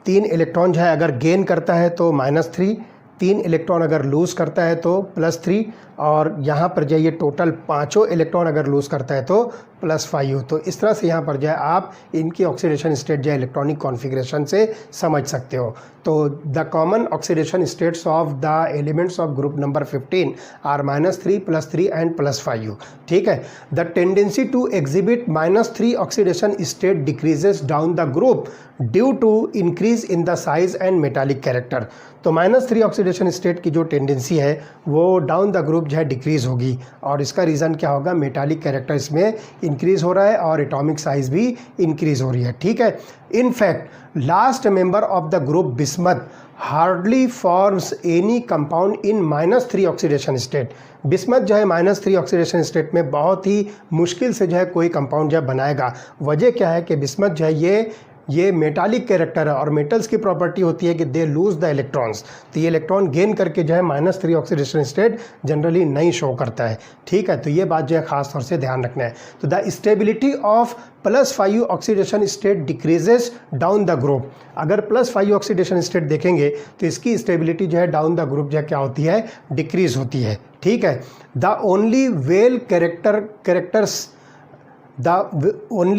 A: 3 इलेक्ट्रॉन जो है अगर गेन करता है तो -3, 3 इलेक्ट्रॉन अगर लूज़ करता है तो +3, और यहाँ पर जो ये टोटल 5 इलेक्ट्रॉन अगर लूज़ करता है तो +5। तो इस तरह से यहाँ पर जो है आप इनकी ऑक्सीडेशन स्टेट जो है इलेक्ट्रॉनिक कॉन्फ़िगरेशन से समझ सकते हो। तो the common oxidation states of the elements of group number 15 are -3, +3 and +5। ठीक है, the tendency to exhibit -3 oxidation state decreases down the group due to increase in the size and metallic character. तो -3 oxidation state की जो tendency है वो down the group जो है decrease होगी, और इसका रीज़न क्या होगा, मेटालिक कैरेक्टर इसमें इंक्रीज़ हो रहा है और एटॉमिक साइज़ भी इंक्रीज़ हो रही है। ठीक है, in fact last member of the group bismuth hardly forms any compound in -3 oxidation state. Bismuth जो है -3 ऑक्सीडेशन स्टेट में बहुत ही मुश्किल से जो है कोई कंपाउंड जो है बनाएगा। वजह क्या है कि बिस्मथ जो है ये मेटालिक कैरेक्टर है, और मेटल्स की प्रॉपर्टी होती है कि दे लूज द इलेक्ट्रॉन्स। तो ये इलेक्ट्रॉन गेन करके जो है -3 ऑक्सीडेशन स्टेट जनरली नहीं शो करता है। ठीक है, तो ये बात जो है ख़ास तौर से ध्यान रखना है। तो the stability of +5 oxidation state decreases down the group. अगर +5 ऑक्सीडेशन स्टेट देखेंगे तो इसकी स्टेबिलिटी जो है डाउन द ग्रुप जो है क्या होती है, डिक्रीज होती है। ठीक है, the only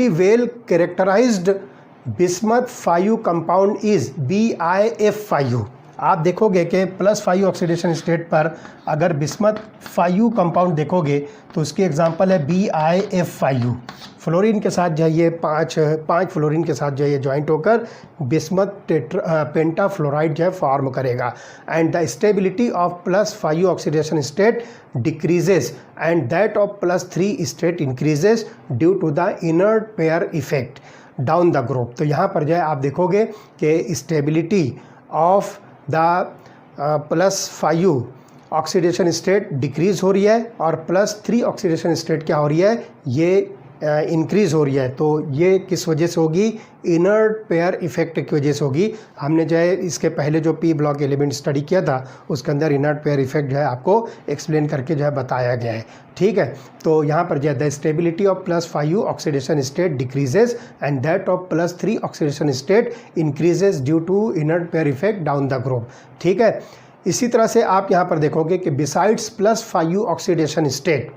A: well characterised bismuth 5 compound is BiF5। आप देखोगे कि +5 ऑक्सीडेशन स्टेट पर अगर बिस्मथ 5 कंपाउंड देखोगे तो उसकी एग्जांपल है BiF5। फ्लोरीन के साथ जो है ये पाँच फ्लोरीन के साथ जो है ये ज्वाइंट होकर बिस्मथ पेंटाफ्लोराइड जो है फॉर्म करेगा। And the stability of +5 oxidation state decreases and that of +3 state increases due to the inert pair effect down the group. तो यहाँ पर जो है आप देखोगे कि stability of the +5 oxidation state decrease हो रही है और +3 ऑक्सीडेशन स्टेट क्या हो रही है, ये इंक्रीज़ हो रही है। तो ये किस वजह से होगी, इनर्ट पेयर इफेक्ट की वजह से होगी। हमने जो है इसके पहले जो पी ब्लॉक एलिमेंट स्टडी किया था उसके अंदर इनर्ट पेयर इफेक्ट जो है आपको एक्सप्लेन करके जो है बताया गया है। ठीक है, तो यहाँ पर जो है the stability of +5 oxidation state decreases and that of +3 oxidation state increases due to inert pair effect down the group. ठीक है, इसी तरह से आप यहाँ पर देखोगे कि besides +5 oxidation state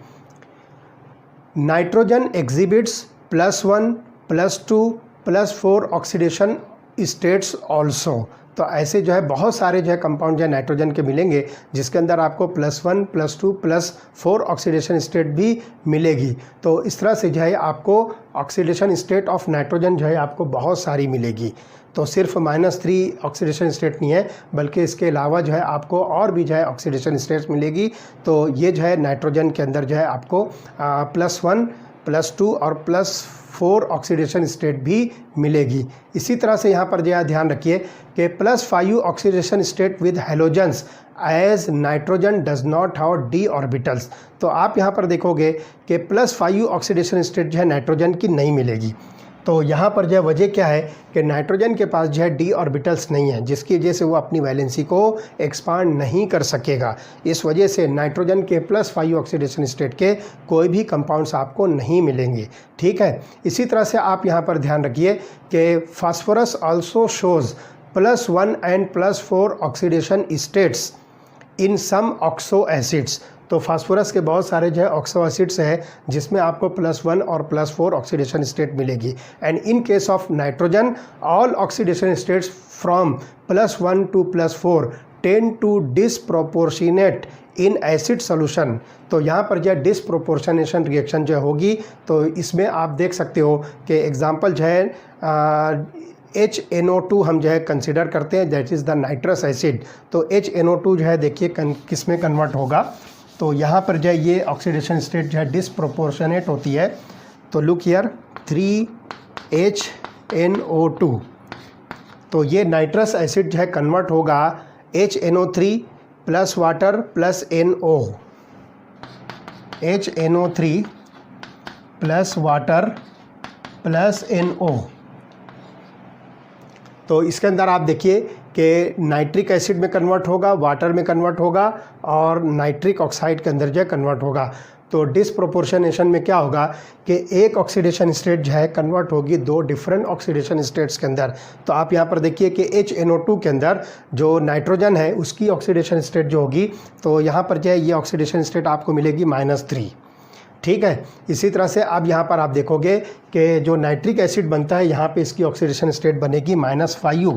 A: nitrogen exhibits +1, +2, +4 oxidation states also. तो ऐसे जो है बहुत सारे जो है कंपाउंड जो है नाइट्रोजन के मिलेंगे जिसके अंदर आपको +1, +2, +4 ऑक्सीडेशन स्टेट भी मिलेगी। तो इस तरह से जो है आपको ऑक्सीडेशन स्टेट ऑफ नाइट्रोजन जो है आपको बहुत सारी मिलेगी। तो सिर्फ -3 ऑक्सीडेशन स्टेट नहीं है, बल्कि इसके अलावा जो है आपको और भी जो है ऑक्सीडेशन स्टेट्स मिलेगी। तो ये जो है नाइट्रोजन के अंदर जो है आपको +1, +2 और +4 ऑक्सीडेशन स्टेट भी मिलेगी। इसी तरह से यहाँ पर जो है ध्यान रखिए कि +5 oxidation state with halogens as nitrogen does not have d orbitals. तो आप यहाँ पर देखोगे कि +5 ऑक्सीडेशन स्टेट जो है नाइट्रोजन की नहीं मिलेगी। तो यहाँ पर जो है वजह क्या है कि नाइट्रोजन के पास जो है d ऑर्बिटल्स नहीं है, जिसकी वजह से वो अपनी वैलेंसी को एक्सपांड नहीं कर सकेगा। इस वजह से नाइट्रोजन के +5 ऑक्सीडेशन स्टेट के कोई भी कंपाउंड्स आपको नहीं मिलेंगे। ठीक है, इसी तरह से आप यहाँ पर ध्यान रखिए कि phosphorus also shows +1 and +4 oxidation states in some oxo acids. तो फास्फोरस के बहुत सारे जो है ऑक्सो एसिड्स हैं जिसमें आपको +1 और +4 ऑक्सीडेशन स्टेट मिलेगी। And in case of nitrogen all oxidation states from +1 to +4 tend to disproportionate in acid solution. तो यहाँ पर जो है डिसप्रोपोर्शनेशन रिएक्शन जो होगी, तो इसमें आप देख सकते हो कि एग्जांपल जो है HNO2 हम जो है कंसिडर करते हैं, that is the nitrous acid. तो HNO2 जो है देखिए किस में कन्वर्ट होगा। तो यहाँ पर जो है ये ऑक्सीडेशन स्टेट जो है डिसप्रोपोर्शनेट होती है। तो लुक हियर 3HNO2, तो ये नाइट्रस एसिड जो है कन्वर्ट होगा HNO3 plus water plus NO, HNO3 plus water plus NO। तो इसके अंदर आप देखिए कि नाइट्रिक एसिड में कन्वर्ट होगा, वाटर में कन्वर्ट होगा और नाइट्रिक ऑक्साइड के अंदर जो है कन्वर्ट होगा। तो डिसप्रोपोर्शनेशन में क्या होगा कि एक ऑक्सीडेशन स्टेट जो है कन्वर्ट होगी दो डिफरेंट ऑक्सीडेशन स्टेट्स के अंदर। तो आप यहाँ पर देखिए कि HNO2 के अंदर जो नाइट्रोजन है उसकी ऑक्सीडेशन स्टेट जो होगी, तो यहाँ पर जो है ये ऑक्सीडेशन स्टेट आपको मिलेगी -3। ठीक है, इसी तरह से अब यहाँ पर आप देखोगे कि जो नाइट्रिक एसिड बनता है यहाँ पे इसकी ऑक्सीडेशन स्टेट बनेगी -5U,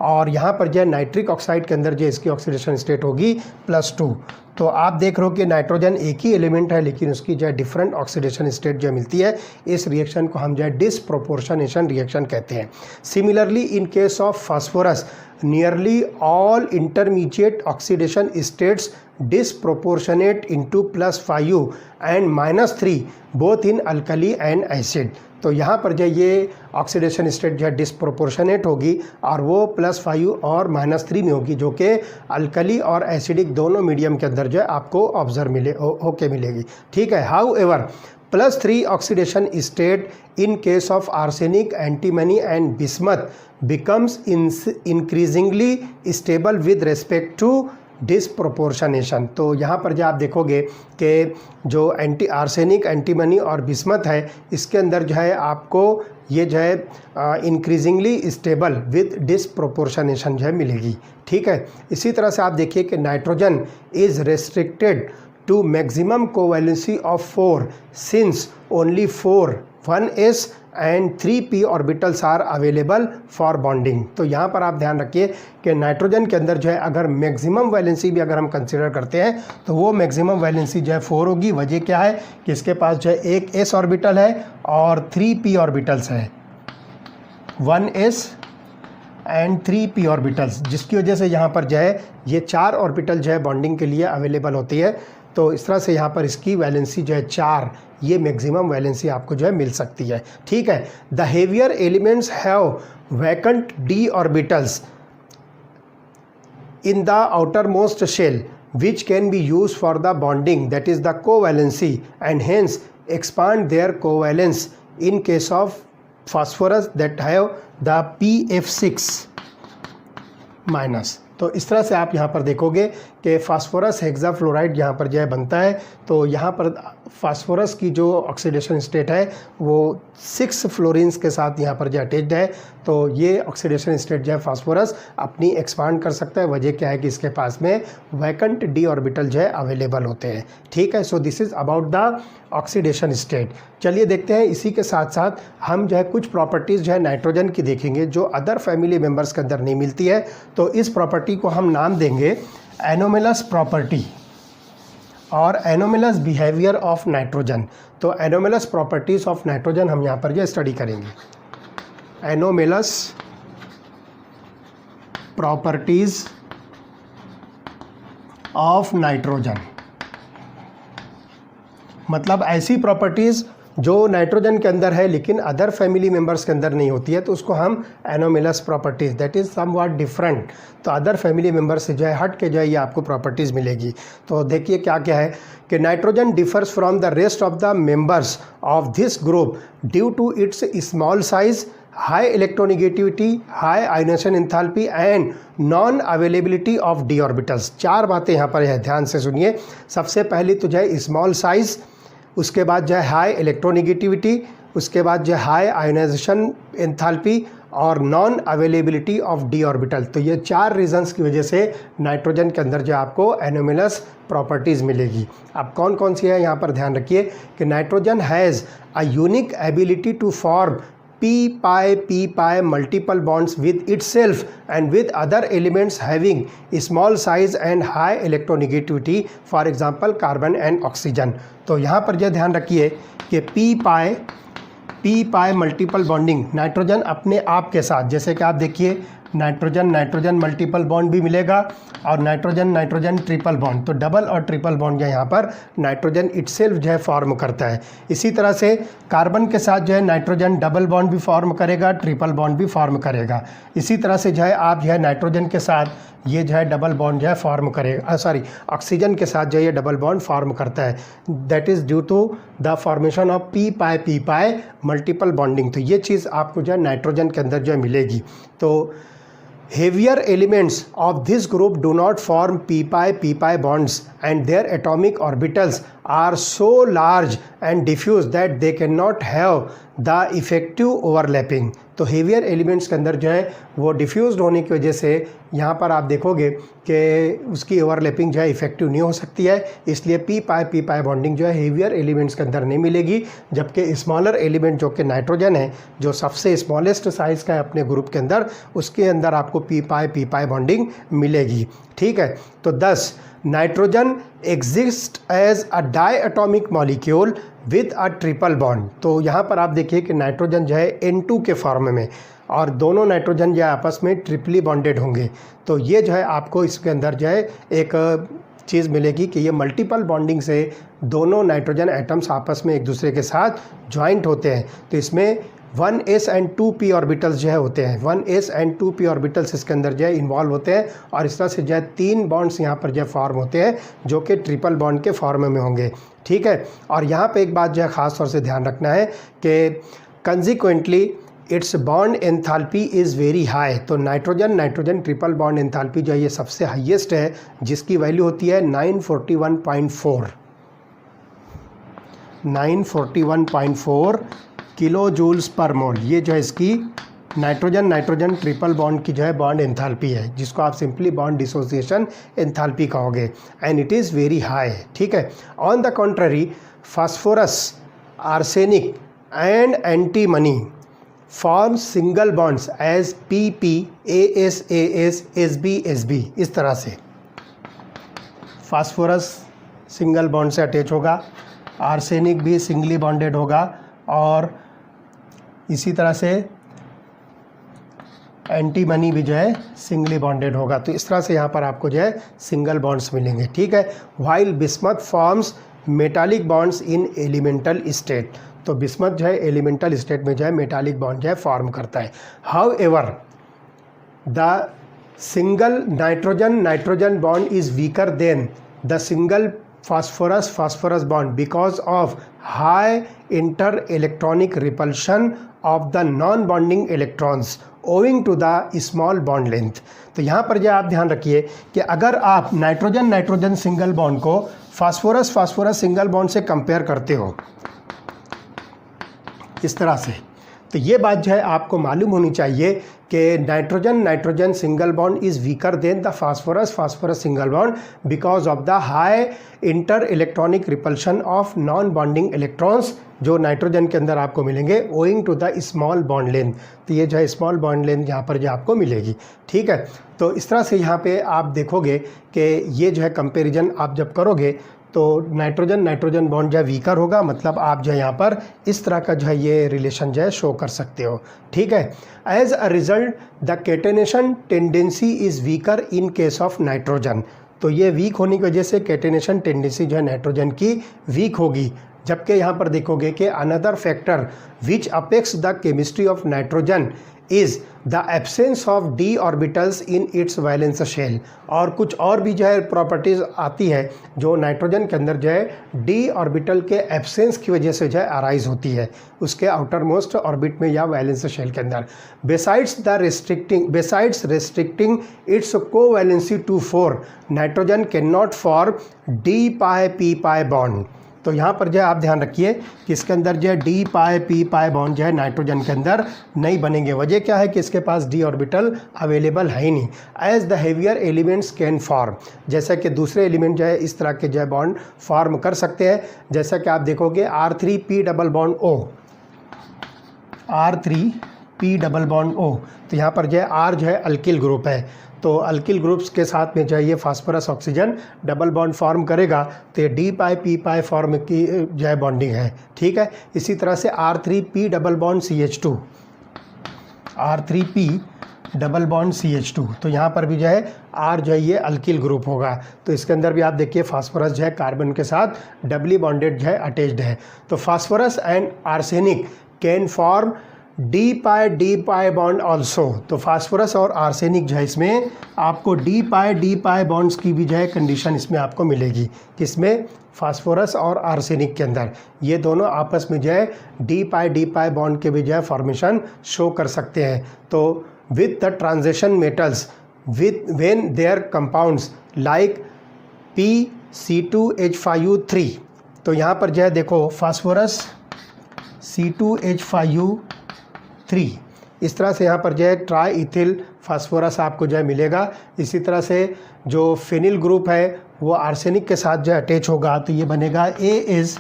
A: और यहाँ पर जो है नाइट्रिक ऑक्साइड के अंदर जो इसकी ऑक्सीडेशन स्टेट होगी +2। तो आप देख रहे हो कि नाइट्रोजन एक ही एलिमेंट है लेकिन उसकी जो है डिफरेंट ऑक्सीडेशन स्टेट जो मिलती है। इस रिएक्शन को हम जो है डिसप्रोपोर्शनेशन रिएक्शन कहते हैं। Similarly in case of phosphorus nearly all intermediate oxidation states disproportionate into +5U and -3 both in alkali and acid। तो यहाँ पर जो ये ऑक्सीडेशन स्टेट जो है डिसप्रोपोर्शनेट होगी और वो +5U और -3 में होगी, जो कि अल्कली और एसिडिक दोनों मीडियम के अंदर जो है आपको ऑब्जर्व होके मिलेगी। ठीक है। How ever +3 oxidation state in case of arsenic, antimony and bismuth becomes increasingly stable with respect to disproportionation. तो यहाँ पर जो आप देखोगे कि जो आर्सेनिक, एंटीमनी और बिस्मथ है इसके अंदर जो है आपको ये जो है इंक्रीजिंगली स्टेबल विद डिसप्रोपोर्शनेशन जो है मिलेगी। ठीक है। इसी तरह से आप देखिए कि nitrogen is restricted to maximum covalency of 4 since only 4 1s and 3p orbitals are available for bonding. तो यहाँ पर आप ध्यान रखिए कि नाइट्रोजन के अंदर जो है अगर मैक्सिमम वैलेंसी भी अगर हम कंसिडर करते हैं तो वो मैक्सिमम वैलेंसी जो है 4 होगी। वजह क्या है कि इसके पास जो है एक s ऑर्बिटल है और 3p ऑर्बिटल्स है, 1s एंड 3p ऑर्बिटल्स, जिसकी वजह से यहाँ पर जो है ये 4 ऑर्बिटल जो है बॉन्डिंग के लिए अवेलेबल होती है। तो इस तरह से यहाँ पर इसकी वैलेंसी जो है 4, ये मैक्सिमम वैलेंसी आपको जो है मिल सकती है। ठीक है। The heavier elements have vacant d orbitals in the outermost shell which can be used for the bonding, that is the covalency, and hence expand their covalence in case of phosphorus that have the pF6 minus. तो इस तरह से आप यहाँ पर देखोगे कि phosphorus hexafluoride यहाँ पर जो है बनता है। तो यहाँ पर फास्फोरस की जो ऑक्सीडेशन स्टेट है वो 6 फ्लोरीन्स के साथ यहाँ पर जो अटैच्ड है। तो ये ऑक्सीडेशन स्टेट जो है फास्फोरस अपनी एक्सपांड कर सकता है। वजह क्या है कि इसके पास में वैकेंट d ऑर्बिटल जो है अवेलेबल होते हैं। ठीक है। So this is about the oxidation state. चलिए देखते हैं, इसी के साथ साथ हम जो है कुछ प्रॉपर्टीज़ जो है नाइट्रोजन की देखेंगे जो अदर फैमिली मेम्बर्स के अंदर नहीं मिलती है। तो इस प्रॉपर्टी को हम नाम देंगे एनोमलस प्रॉपर्टी और एनोमलस बिहेवियर ऑफ नाइट्रोजन। तो एनोमलस प्रॉपर्टीज़ ऑफ नाइट्रोजन हम यहाँ पर जो स्टडी करेंगे। एनोमलस प्रॉपर्टीज़ ऑफ नाइट्रोजन मतलब ऐसी प्रॉपर्टीज़ जो नाइट्रोजन के अंदर है लेकिन अदर फैमिली मेम्बर्स के अंदर नहीं होती है, तो उसको हम anomalous properties, that is somewhat different. तो अदर फैमिली मेम्बर्स से जो है हट के जो है ये आपको प्रॉपर्टीज़ मिलेगी। तो देखिए क्या क्या है कि nitrogen differs from the rest of the members of this group due to its small size, high electronegativity, high ionisation enthalpy and non availability of d orbitals. 4 बातें यहाँ पर है, ध्यान से सुनिए। सबसे पहली तो जो है स्मॉल साइज़, उसके बाद जो है हाई इलेक्ट्रोनिगेटिविटी, उसके बाद जो है हाई आयोनाइजेशन एंथैल्पी और non availability of d orbital. तो ये 4 रीजंस की वजह से नाइट्रोजन के अंदर जो आपको एनोमलस प्रॉपर्टीज़ मिलेगी। अब कौन कौन सी है यहाँ पर ध्यान रखिए कि nitrogen has a unique ability to form p-pi multiple bonds with itself and with other elements having small size and high electronegativity, for example carbon and oxygen। तो यहाँ पर यह ध्यान रखिए कि p-pi मल्टीपल बॉन्डिंग नाइट्रोजन अपने आप के साथ, जैसे कि आप देखिए नाइट्रोजन मल्टीपल बॉन्ड भी मिलेगा और नाइट्रोजन ट्रिपल बॉन्ड। तो डबल और ट्रिपल बॉन्ड यहाँ पर नाइट्रोजन इटसेल्फ जो है फॉर्म करता है। इसी तरह से कार्बन के साथ जो है नाइट्रोजन डबल बॉन्ड भी फॉर्म करेगा, ट्रिपल बॉन्ड भी फॉर्म करेगा। इसी तरह से जो है आप जो है नाइट्रोजन के साथ ये जो है डबल बॉन्ड जो है फॉर्म करेगा, ऑक्सीजन के साथ जो है ये डबल बॉन्ड फॉर्म करता है। That is due to the formation of p-pi multiple bonding. तो ये चीज़ आपको जो है नाइट्रोजन के अंदर जो है मिलेगी। तो heavier elements of this group do not form p-pi bonds and their atomic orbitals are so large and diffuse that they cannot have the effective overlapping. तो हेवियर एलिमेंट्स के अंदर जो है वो डिफ्यूज्ड होने की वजह से यहाँ पर आप देखोगे कि उसकी ओवरलैपिंग जो है इफेक्टिव नहीं हो सकती है, इसलिए पी पाई बॉन्डिंग जो है हेवियर एलिमेंट्स के अंदर नहीं मिलेगी। जबकि स्मॉलर एलिमेंट जो कि नाइट्रोजन है, जो सबसे स्मॉलेस्ट साइज़ का है अपने ग्रुप के अंदर, उसके अंदर आपको पी पाई बॉन्डिंग मिलेगी। ठीक है, तो 10 nitrogen exist as a diatomic molecule with a triple bond. तो यहाँ पर आप देखिए कि नाइट्रोजन जो है N2 के फॉर्म में, और दोनों नाइट्रोजन जो है आपस में ट्रिपली बॉन्डेड होंगे। तो ये जो है आपको इसके अंदर जो है एक चीज़ मिलेगी कि ये मल्टीपल बॉन्डिंग से दोनों नाइट्रोजन एटम्स आपस में एक दूसरे के साथ ज्वाइंट होते हैं। तो इसमें 1s एंड 2p ऑर्बिटल्स जो है होते हैं, 1s एंड 2p ऑर्बिटल्स इसके अंदर जो है इन्वॉल्व होते हैं, और इस तरह से जो है 3 बॉन्ड्स यहाँ पर जो है फॉर्म होते हैं जो कि ट्रिपल बॉन्ड के फॉर्म में होंगे। ठीक है, और यहाँ पे एक बात जो है ख़ास तौर से ध्यान रखना है कि consequently it's bond enthalpy is very high. तो नाइट्रोजन ट्रिपल बॉन्ड एंथैल्पी जो है ये सबसे हाईएस्ट है, जिसकी वैल्यू होती है 941.4 किलो जूल्स पर मोल। ये जो है इसकी नाइट्रोजन ट्रिपल बॉन्ड की जो है बॉन्ड एंथैल्पी है, जिसको आप सिंपली बॉन्ड डिसोसिएशन एंथैल्पी कहोगे, and it is very high. ठीक है, on the contrary phosphorus, arsenic and antimony form single bonds as PP, AS, SB, SB। इस तरह से फास्फोरस सिंगल बॉन्ड से अटैच होगा, आर्सेनिक भी सिंगली बॉन्डेड होगा, और इसी तरह से एंटीमनी भी जो है सिंगली बॉन्डेड होगा। तो इस तरह से यहाँ पर आपको जो है सिंगल बॉन्ड्स मिलेंगे। ठीक है, while bismuth forms metallic bonds in elemental state. तो बिस्मथ जो है एलिमेंटल स्टेट में जो है मेटालिक बॉन्ड जो है फॉर्म करता है। How ever the single nitrogen bond is weaker than the single phosphorus bond because of high inter-electronic repulsion of the non-bonding electrons owing to the small bond length। तो यहाँ पर जो आप ध्यान रखिए कि अगर आप नाइट्रोजन सिंगल बॉन्ड को फास्फोरस सिंगल बॉन्ड से कंपेयर करते हो इस तरह से, तो ये बात जो है आपको मालूम होनी चाहिए कि nitrogen single bond is weaker than the phosphorus single bond because of the high inter electronic repulsion of non bonding electrons जो नाइट्रोजन के अंदर आपको मिलेंगे owing to the small bond length. तो ये जो है स्मॉल बॉन्ड लेंथ यहाँ पर जो आपको मिलेगी। ठीक है, तो इस तरह से यहाँ पे आप देखोगे कि ये जो है कंपेरिजन आप जब करोगे तो नाइट्रोजन बॉन्ड जो है वीकर होगा, मतलब आप जो है यहाँ पर इस तरह का जो है ये रिलेशन जो है शो कर सकते हो। ठीक है, as a result the catenation tendency is weaker in case of nitrogen. तो ये वीक होने की वजह से कैटेनेशन टेंडेंसी जो है नाइट्रोजन की वीक होगी। जबकि यहाँ पर देखोगे कि another factor which affects the chemistry of nitrogen is the absence of D orbitals in its valence shell. और कुछ और भी जो है प्रॉपर्टीज़ आती है जो नाइट्रोजन के अंदर जो है डी ऑर्बिटल के एब्सेंस की वजह से जो है अराइज होती है उसके आउटर मोस्ट ऑर्बिट में या वैलेंस शेल के अंदर। Besides restricting its covalency to 4 nitrogen can not form D pi P pi bond. तो यहाँ पर जो है आप ध्यान रखिए कि इसके अंदर जो है D pi P pi bond जो है नाइट्रोजन के अंदर नहीं बनेंगे। वजह क्या है कि इसके पास डी ऑर्बिटल अवेलेबल है ही नहीं। As the heavier elements can form, जैसा कि दूसरे एलिमेंट जो है इस तरह के जो है बॉन्ड फॉर्म कर सकते हैं। जैसा कि आप देखोगे R3P double bond O, R3P double bond O। तो यहाँ पर जो है R जो है अल्किल ग्रुप है, तो अल्किल ग्रुप्स के साथ में जो है ये phosphorus oxygen double bond form करेगा, तो ये डी पाई पी पाई फॉर्म की जो है बॉन्डिंग है। ठीक है, इसी तरह से R3P double bond CH2, R3P double bond CH2। तो यहाँ पर भी जो है R जो है ये अल्किल ग्रुप होगा। तो इसके अंदर भी आप देखिए फास्फोरस जो है कार्बन के साथ डबली बॉन्डेड जो है अटैच्ड है। तो phosphorus and arsenic can form D pi bond also. तो फास्फोरस और आर्सेनिक जो है इसमें आपको डी पाई बॉन्ड्स की भी जो है कंडीशन इसमें आपको मिलेगी। किसमें? फास्फोरस और आर्सेनिक के अंदर ये दोनों आपस में जो है डी पाई बॉन्ड के भी जो है फॉर्मेशन शो कर सकते हैं। तो with the transition metals with when there compounds like PCH2H5U3 तो यहाँ पर जो है देखो फास्फोरस C2H5U3, इस तरह से यहाँ पर जो है ट्राई इथिल फास्फोरस आपको जो है मिलेगा। इसी तरह से जो फिनिल ग्रुप है वो आर्सेनिक के साथ जो अटैच होगा तो ये बनेगा A is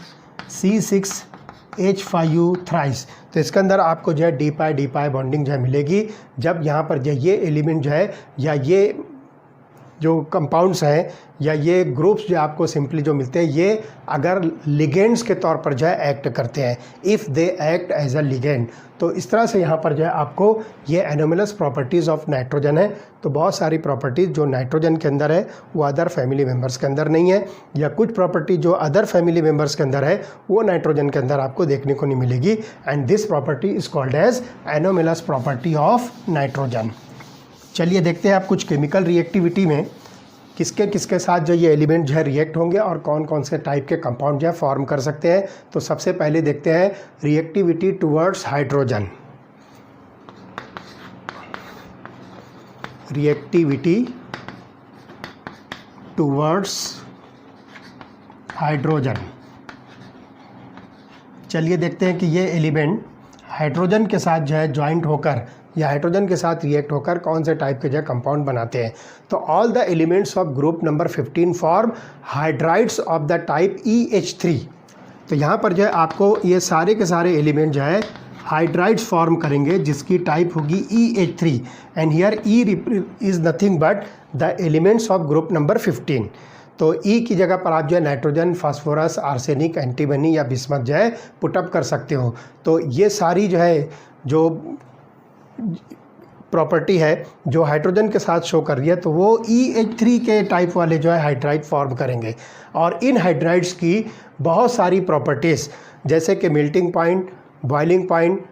A: C6H5U थ्राइस। तो इसके अंदर आपको जो है डी पाई बॉन्डिंग जो है मिलेगी। जब यहाँ पर जो ये एलिमेंट जो है या ये जो कंपाउंड्स हैं या ये ग्रुप्स जो आपको सिंपली जो मिलते हैं, ये अगर लिगेंड्स के तौर पर जो है एक्ट करते हैं, if they act as a ligand, तो इस तरह से यहाँ पर जो है आपको ये एनोमलस प्रॉपर्टीज़ ऑफ नाइट्रोजन है। तो बहुत सारी प्रॉपर्टीज़ जो नाइट्रोजन के अंदर है वो अदर फैमिली मेम्बर्स के अंदर नहीं है, या कुछ प्रॉपर्टी जो अदर फैमिली मेम्बर्स के अंदर है वो नाइट्रोजन के अंदर आपको देखने को नहीं मिलेगी। And this property is called as anomalous property of nitrogen. चलिए देखते हैं आप कुछ केमिकल रिएक्टिविटी में किसके किसके साथ जो ये एलिमेंट जो है रिएक्ट होंगे और कौन कौन से टाइप के कंपाउंड जो है फॉर्म कर सकते हैं। तो सबसे पहले देखते हैं reactivity towards hydrogen. Reactivity towards hydrogen. चलिए देखते हैं कि ये एलिमेंट हाइड्रोजन के साथ जो है ज्वाइंट होकर या हाइड्रोजन के साथ रिएक्ट होकर कौन से टाइप के जो है कंपाउंड बनाते हैं। तो all the elements of group number 15 form hydrides of the type EH3। तो यहाँ पर जो है आपको ये सारे के सारे एलिमेंट जो है हाइड्राइड्स फॉर्म करेंगे जिसकी टाइप होगी EH3 and here E is nothing but the elements of group number 15। तो E की जगह पर आप जो है नाइट्रोजन, फास्फोरस, आर्सेनिक, एंटीमनी या बिस्मथ जो है पुटअप कर सकते हो। तो ये सारी जो है जो प्रॉपर्टी है जो हाइड्रोजन के साथ शो कर रही है तो वो EH3 के टाइप वाले जो है हाइड्राइड फॉर्म करेंगे। और इन हाइड्राइड्स की बहुत सारी प्रॉपर्टीज़ जैसे कि melting point, boiling point,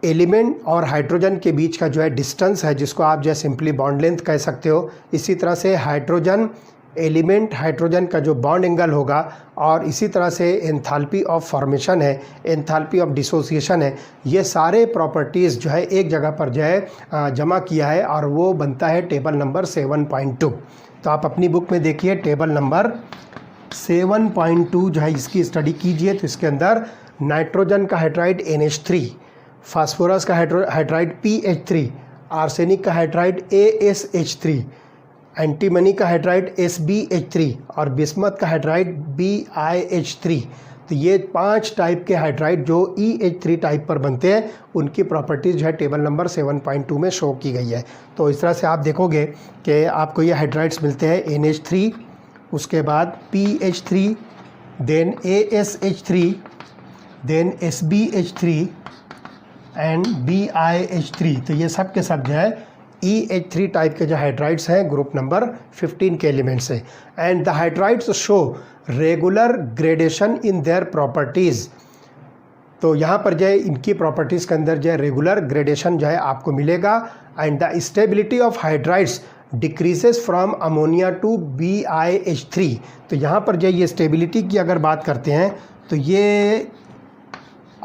A: element और हाइड्रोजन के बीच का जो है डिस्टेंस है जिसको आप जो है सिंपली बॉन्ड लेंथ कह सकते हो। इसी तरह से हाइड्रोजन एलिमेंट हाइड्रोजन का जो बॉन्ड एंगल होगा, और इसी तरह से एंथैल्पी ऑफ फॉर्मेशन है, एंथैल्पी ऑफ डिसोसिएशन है, ये सारे प्रॉपर्टीज़ जो है एक जगह पर जो है जमा किया है और वो बनता है टेबल नंबर 7.2। तो आप अपनी बुक में देखिए टेबल नंबर 7.2 जो है इसकी स्टडी कीजिए। तो इसके अंदर नाइट्रोजन का हाइड्राइड NH3, फास्फोरस का हाइड्राइड PH3, आर्सेनिक का हाइड्राइड ASH3, एंटीमनी का हाइड्राइड SbH3 और बिस्मथ का हाइड्राइड BiH3। तो ये 5 टाइप के हाइड्राइड जो EH3 टाइप पर बनते हैं उनकी प्रॉपर्टीज़ जो है टेबल नंबर 7.2 में शो की गई है। तो इस तरह से आप देखोगे कि आपको ये हाइड्राइड्स मिलते हैं NH3, उसके बाद PH3, then ASH3, then SbH3 and BiH3। तो ये सब के सब जो है EH3 टाइप के जो हाइड्राइड्स हैं ग्रुप नंबर 15 के एलिमेंट्स हैं। And the hydrides show regular gradation in their properties. तो यहाँ पर जो है इनकी प्रॉपर्टीज़ के अंदर जो है रेगुलर ग्रेडेशन जो है आपको मिलेगा। And the stability of hydrides decreases from ammonia to BiH3। तो यहाँ पर जो है ये स्टेबिलिटी की अगर बात करते हैं तो ये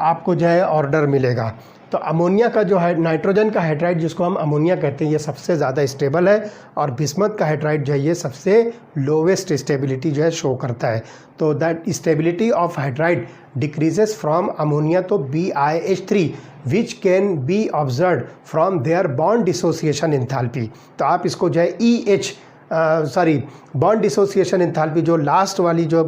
A: आपको जो है ऑर्डर मिलेगा। तो अमोनिया का जो है नाइट्रोजन का हाइड्राइड जिसको हम अमोनिया कहते हैं ये सबसे ज़्यादा स्टेबल है, और बिस्मथ का हाइड्राइड जो है ये सबसे लोवेस्ट स्टेबिलिटी जो है शो करता है। तो that stability of hydride decreases from ammonia to BiH3 which can be observe from their bond dissociation enthalpy. तो आप इसको जो है बॉन्ड डिसोसिएशन एंथैल्पी जो लास्ट वाली जो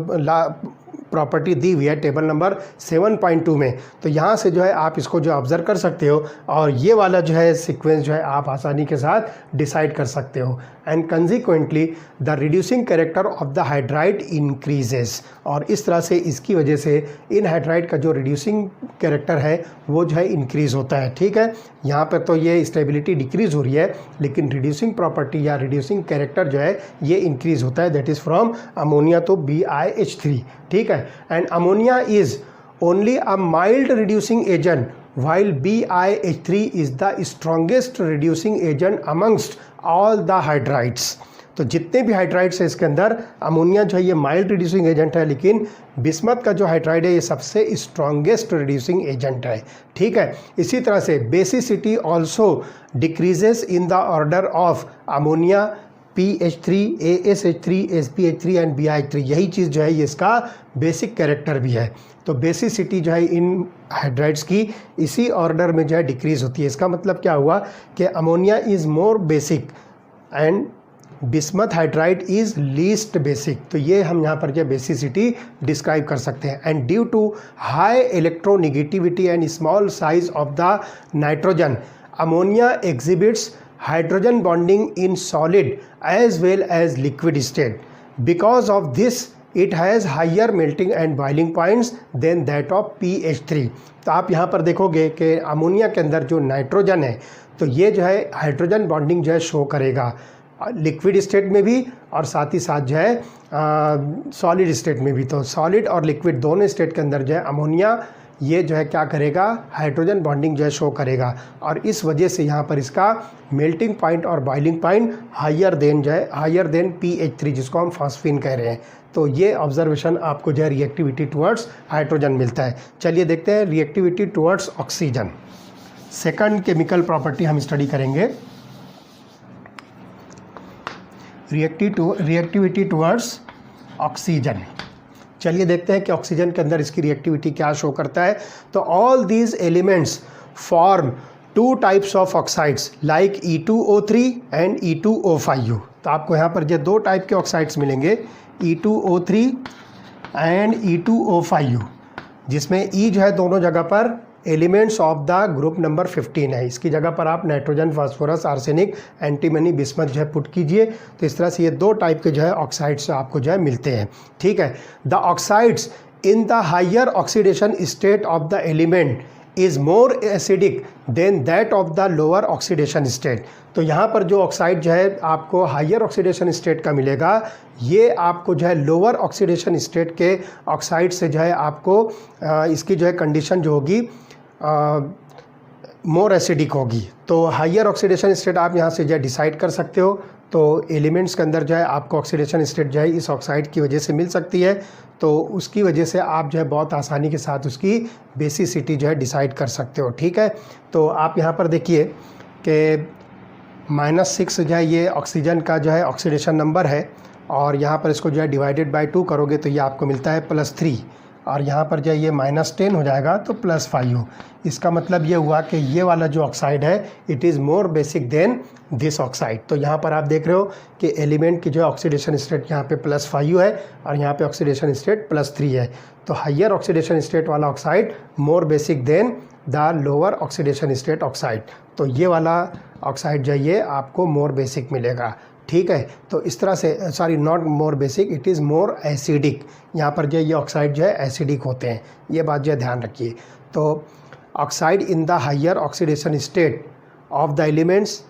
A: प्रॉपर्टी दी हुई है टेबल नंबर 7.2 में, तो यहाँ से जो है आप इसको जो ऑब्जर्व कर सकते हो और ये वाला जो है सीक्वेंस जो है आप आसानी के साथ डिसाइड कर सकते हो। And consequently the reducing character of the hydride increases. और इस तरह से इसकी वजह से इन हाइड्राइड का जो रिड्यूसिंग कैरेक्टर है वो जो है इंक्रीज़ होता है। ठीक है, यहाँ पर तो ये स्टेबिलिटी डिक्रीज़ हो रही है लेकिन रिड्यूसिंग प्रॉपर्टी या रिड्यूसिंग कैरेक्टर जो है ये इंक्रीज़ होता है, that is from ammonia to BiH3। ठीक है, and ammonia is only a mild reducing agent while BiH3 is the strongest reducing agent amongst all the hydrides। तो जितने भी हाइड्राइड्स हैं इसके अंदर अमोनिया जो है ये माइल्ड रिड्यूसिंग एजेंट है, लेकिन बिस्मथ का जो हाइड्राइड है ये सबसे स्ट्रॉन्गेस्ट रिड्यूसिंग एजेंट है। ठीक है, इसी तरह से basicity also decreases in the order of ammonia, PH3, ASH3, SPH3 and BiH3, यही चीज़ जो है ये इसका बेसिक कैरेक्टर भी है। तो बेसिसिटी जो है इन हाइड्राइड्स की इसी ऑर्डर में जो है डिक्रीज़ होती है। इसका मतलब क्या हुआ कि ammonia is more basic and bismuth hydride is least basic. तो ये हम यहाँ पर जो बेसिसिटी डिस्क्राइब कर सकते हैं। And due to high electronegativity and small size of the nitrogen, ammonia exhibits hydrogen bonding in solid as well as liquid state. Because of this it has higher melting and boiling points than that of PH3। तो आप यहाँ पर देखोगे कि ammonia के अंदर जो nitrogen है तो ये जो है हाइड्रोजन बॉन्डिंग जो है शो करेगा लिक्विड स्टेट में भी और साथ ही साथ जो है सॉलिड स्टेट में भी। तो सॉलिड और लिक्विड दोनों स्टेट के अंदर जो है अमोनिया ये जो है क्या करेगा, हाइड्रोजन बॉन्डिंग जो है शो करेगा और इस वजह से यहाँ पर इसका मेल्टिंग पॉइंट और boiling point higher than PH3 जिसको हम फॉस्फीन कह रहे हैं। तो ये ऑब्जर्वेशन आपको जो है रिएक्टिविटी टुवर्ड्स हाइड्रोजन मिलता है। चलिए देखते हैं reactivity towards oxygen. Second chemical property हम स्टडी करेंगे, रिएक्टिविटी टुवर्ड्स ऑक्सीजन। चलिए देखते हैं कि ऑक्सीजन के अंदर इसकी रिएक्टिविटी क्या शो करता है। तो all these elements form two types of oxides like E2O3 and E2O5U। तो आपको यहाँ पर जो दो टाइप के ऑक्साइड्स मिलेंगे, E2O3 एंड E2O5U, जिसमें E जो है दोनों जगह पर elements of the group number 15 है। इसकी जगह पर आप nitrogen, phosphorus, arsenic, antimony, bismuth जो है पुट कीजिए। तो इस तरह से ये दो टाइप के जो है ऑक्साइड्स आपको जो है मिलते हैं। ठीक है, the oxides in the higher oxidation state of the element is more acidic than that of the lower oxidation state. तो यहाँ पर जो ऑक्साइड जो है आपको हायर ऑक्सीडेशन स्टेट का मिलेगा, ये आपको जो है लोअर ऑक्सीडेशन स्टेट के ऑक्साइड से जो है आपको इसकी जो है कंडीशन जो होगी मोर एसिडिक होगी। तो हायर ऑक्सीडेशन स्टेट आप यहाँ से जो है डिसाइड कर सकते हो। तो एलिमेंट्स के अंदर जो है आपको ऑक्सीडेशन स्टेट जो है इस ऑक्साइड की वजह से मिल सकती है। तो उसकी वजह से आप जो है बहुत आसानी के साथ उसकी बेसिसिटी जो है डिसाइड कर सकते हो। ठीक है, तो आप यहाँ पर देखिए कि -6 जो है ये ऑक्सीजन का जो है ऑक्सीडेशन नंबर है और यहाँ पर इसको जो है डिवाइडेड बाय 2 करोगे तो ये आपको मिलता है +3 और यहाँ पर जो है ये -10 हो जाएगा तो +5। इसका मतलब ये हुआ कि ये वाला जो ऑक्साइड है it is more basic than this oxide. तो यहाँ पर आप देख रहे हो कि एलिमेंट की जो है ऑक्सीडेशन स्टेट यहाँ पे +5 है और यहाँ पे ऑक्सीडेशन स्टेट +3 है। तो हायर ऑक्सीडेशन स्टेट वाला oxide more basic than the lower oxidation state oxide. तो ये वाला ऑक्साइड जो है ये आपको मोर बेसिक मिलेगा। ठीक है, तो इस तरह से not more basic, it is more acidic. यहाँ पर जो ये ऑक्साइड जो है एसिडिक होते हैं, ये बात जो है ध्यान रखिए। तो oxide in the higher oxidation state of the elements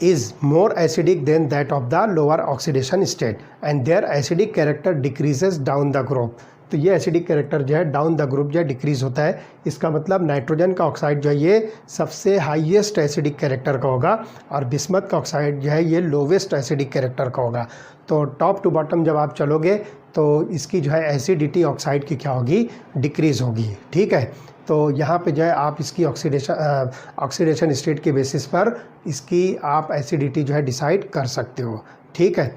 A: is more acidic than that of the lower oxidation state and their acidic character decreases down the group। तो ये एसिडिक कैरेक्टर जो है डाउन द ग्रुप जो है decrease होता है। इसका मतलब नाइट्रोजन का ऑक्साइड जो है ये सबसे हाईएस्ट एसिडिक कैरेक्टर का होगा और बिस्मथ का ऑक्साइड जो है ये लोवेस्ट एसिडिक कैरेक्टर का होगा। तो टॉप टू बॉटम जब आप चलोगे तो इसकी जो है एसिडिटी ऑक्साइड की क्या होगी, डिक्रीज़ होगी। ठीक है, तो यहाँ पे जो है आप इसकी ऑक्सीडेशन स्टेट के बेसिस पर इसकी आप एसिडिटी जो है डिसाइड कर सकते हो। ठीक है,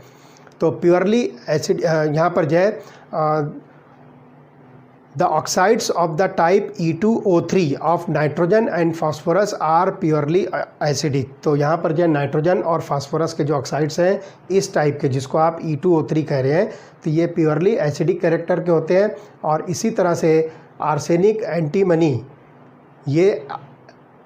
A: तो प्योरली एसिड यहाँ पर जो है the oxides of the type E2O3 of nitrogen and phosphorus are purely acidic. तो यहाँ पर जो है नाइट्रोजन और फास्फोरस के जो ऑक्साइड्स हैं इस टाइप के, जिसको आप E2O3 कह रहे हैं, तो ये प्योरली एसिडिक कैरेक्टर के होते हैं। और इसी तरह से आर्सेनिक, एंटीमनी ये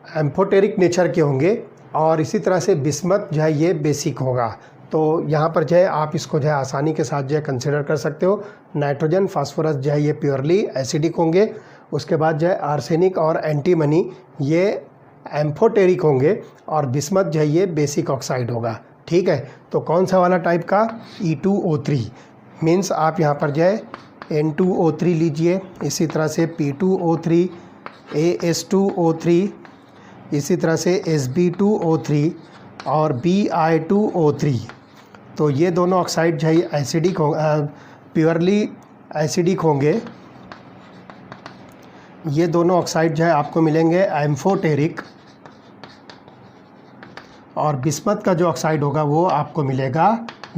A: एम्फोटेरिक नेचर के होंगे और इसी तरह से बिस्मथ जो है ये बेसिक होगा। तो यहाँ पर जो है आप इसको जो है आसानी के साथ जो है कंसिडर कर सकते हो। नाइट्रोजन, फास्फोरस जो है ये प्योरली एसिडिक होंगे। उसके बाद जो है आर्सेनिक और एंटीमनी ये एम्फोटेरिक होंगे और बिस्मथ जो है ये बेसिक ऑक्साइड होगा। ठीक है, तो कौन सा वाला टाइप का, E2O3 मीन्स आप यहाँ पर जो है N2O3 लीजिए, इसी तरह से P2O3, AS2O3, इसी तरह से Sb2O3 और Bi2O3। तो ये दोनों ऑक्साइड जो है एसिडिक हो प्योरली एसिडिक होंगे। ये दोनों ऑक्साइड जो है आपको मिलेंगे एम्फोटेरिक और बिस्मथ का जो ऑक्साइड होगा वो आपको मिलेगा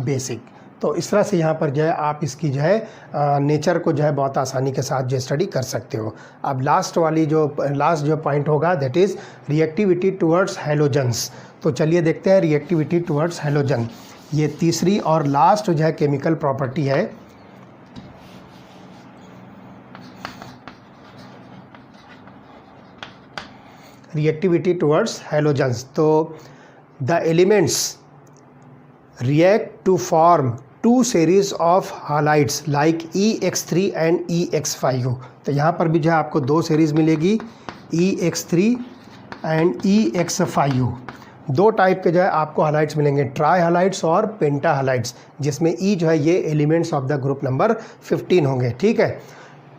A: बेसिक। तो इस तरह से यहाँ पर जो है आप इसकी जो है नेचर को जो है बहुत आसानी के साथ जो स्टडी कर सकते हो। अब लास्ट जो पॉइंट होगा that is reactivity towards halogens. तो चलिए देखते हैं रिएक्टिविटी टुवर्ड्स हैलोजन। ये तीसरी और लास्ट जो है केमिकल प्रॉपर्टी है। Reactivity towards halogens. तो the elements react to form two series of halides like EX3 and EX5। तो यहाँ पर भी जो है आपको दो सीरीज़ मिलेगी, EX3 एंड EX5। दो टाइप के जो है आपको हालाइड्स मिलेंगे, ट्राई हालाइड्स और पेंटा हालाइड्स, जिसमें E जो है ये elements of the group number 15 होंगे। ठीक है,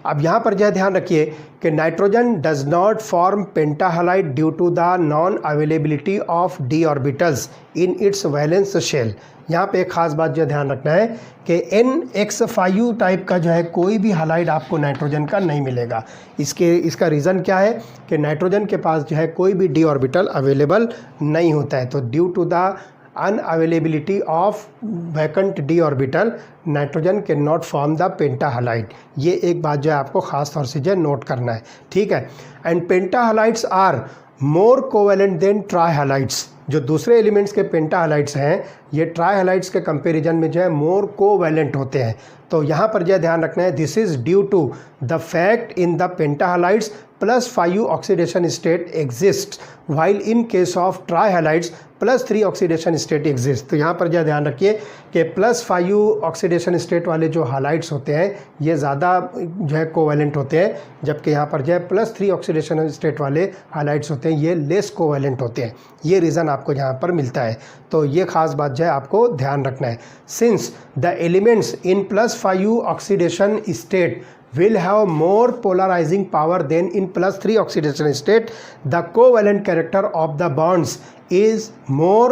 A: अब यहाँ पर जो है ध्यान रखिए कि nitrogen does not form pentahalide due to the non availability of D orbitals in its valence shell. यहाँ पे एक खास बात जो ध्यान रखना है कि NX5 टाइप का जो है कोई भी हालाइड आपको नाइट्रोजन का नहीं मिलेगा। इसका रीज़न क्या है कि नाइट्रोजन के पास जो है कोई भी डी ऑर्बिटल अवेलेबल नहीं होता है। तो due to the unavailability of vacant D orbital nitrogen can not form the pentahalide. ये एक बात जो है आपको ख़ास तौर से जो है नोट करना है। ठीक है, and pentahalides are more covalent than trihalides. जो दूसरे एलिमेंट्स के पेंटाहालाइड्स हैं ये ट्राईहालाइड्स के कंपैरिजन में जो है मोर कोवेलेंट होते हैं। तो यहाँ पर जो ध्यान रखना है this is due to the fact in the pentahalides +5 oxidation state exist while in case of trihalides +3 oxidation state exist. तो यहाँ पर जो ध्यान रखिए कि +5 ऑक्सीडेशन स्टेट वाले जो हालाइड्स होते हैं ये ज़्यादा जो है कोवेलेंट होते हैं, जबकि यहाँ पर जो है +3 ऑक्सीडेशन स्टेट वाले हालाइड्स होते हैं ये लेस कोवेलेंट होते हैं। ये रीज़न आपको यहाँ पर मिलता है। तो ये खास बात जो है आपको ध्यान रखना है। Since the elements in +5 oxidation state will have more polarizing power than in +3 oxidation state, the covalent character of the bonds is more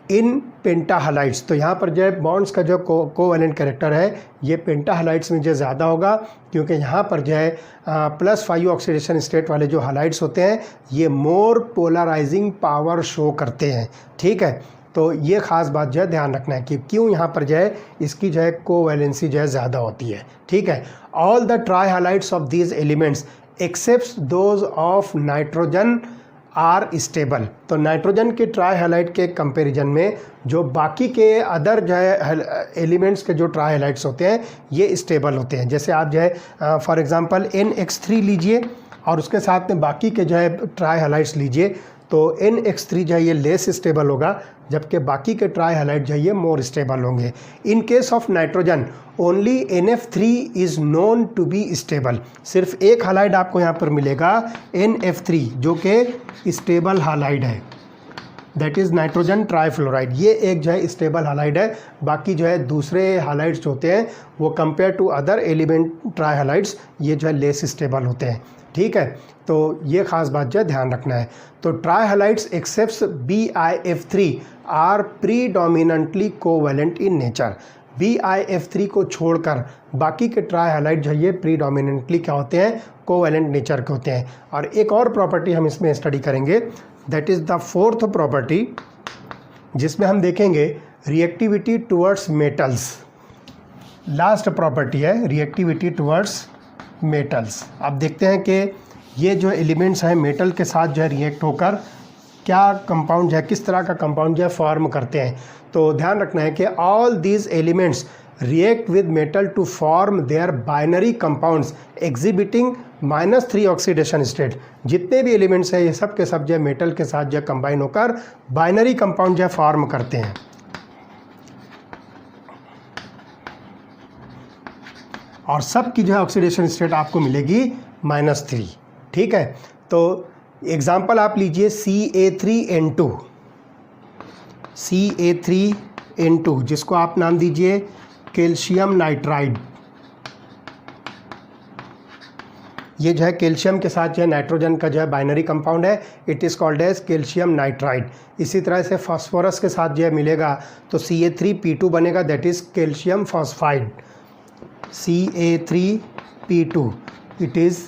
A: in pentahalides। तो यहाँ पर जो है बॉन्ड्स का जो कोवेलेंट कैरेक्टर है ये पेंटाहालाइड्स में जो ज़्यादा होगा, क्योंकि यहाँ पर जो है +5 ऑक्सीडेशन स्टेट वाले जो हालाइड्स होते हैं ये मोर पोलराइजिंग पावर शो करते हैं। ठीक है, तो ये ख़ास बात जो है ध्यान रखना है कि क्यों यहाँ पर जो है इसकी जो है कोवैलेंसी जो है ज़्यादा होती है। ठीक है, all the trihalides of these elements except those of nitrogen are stable. तो नाइट्रोजन के ट्राईहालाइड के कंपैरिजन में जो बाकी के अदर जो है एलिमेंट्स के जो ट्राईहालाइड्स होते हैं ये स्टेबल होते हैं। जैसे आप जो है फॉर एग्जांपल NX3 लीजिए और उसके साथ में बाकी के जो है ट्राईहालाइड्स लीजिए, तो NX3 जो है ये लेस स्टेबल होगा, जबकि बाकी के ट्राईहालाइड जो है ये मोर स्टेबल होंगे। In case of nitrogen only NF3 is known to be stable. सिर्फ एक हालाइड आपको यहाँ पर मिलेगा NF3 जो कि स्टेबल हालाइड है, दैट इज़ नाइट्रोजन ट्राईफ्लोराइड। ये एक जो है स्टेबल हालाइड है, बाकी जो है दूसरे हालाइड्स होते हैं वो कंपेयर टू अदर एलिमेंट ट्राईहालाइड्स ये जो है लेस स्टेबल होते हैं। ठीक है, तो ये ख़ास बात जो है ध्यान रखना है। तो trihalides except BiF3 are predominantly covalent in nature. BiF3 को छोड़कर बाकी के ट्राईहालाइड जो है ये प्रीडोमिनेंटली क्या होते हैं, कोवेलेंट नेचर के होते हैं। और एक और प्रॉपर्टी हम इसमें स्टडी करेंगे that is the fourth property, जिसमें हम देखेंगे reactivity towards metals. Last property है रिएक्टिविटी टुवर्ड्स मेटल्स। अब देखते हैं कि ये जो एलिमेंट्स हैं मेटल के साथ जो है रिएक्ट होकर क्या कंपाउंड है, किस तरह का कंपाउंड जो है फॉर्म करते हैं। तो ध्यान रखना है कि all these elements react with metal to form their binary compounds exhibiting -3 oxidation state. जितने भी एलिमेंट्स हैं ये सब के सब जो है मेटल के साथ जो है कंबाइन होकर बाइनरी कंपाउंड जो है फॉर्म करते हैं। और सब की जो है ऑक्सीडेशन स्टेट आपको मिलेगी -3। ठीक है, तो एग्जाम्पल आप लीजिए CA3N2, CA3N2 जिसको आप नाम दीजिए कैल्शियम नाइट्राइड। ये जो है कैल्शियम के साथ जो है नाइट्रोजन का जो है बाइनरी कंपाउंड है, it is called as calcium nitride. इसी तरह से फास्फोरस के साथ जो है मिलेगा तो CA3P2 बनेगा, that is calcium phosphide. CA3P2 it is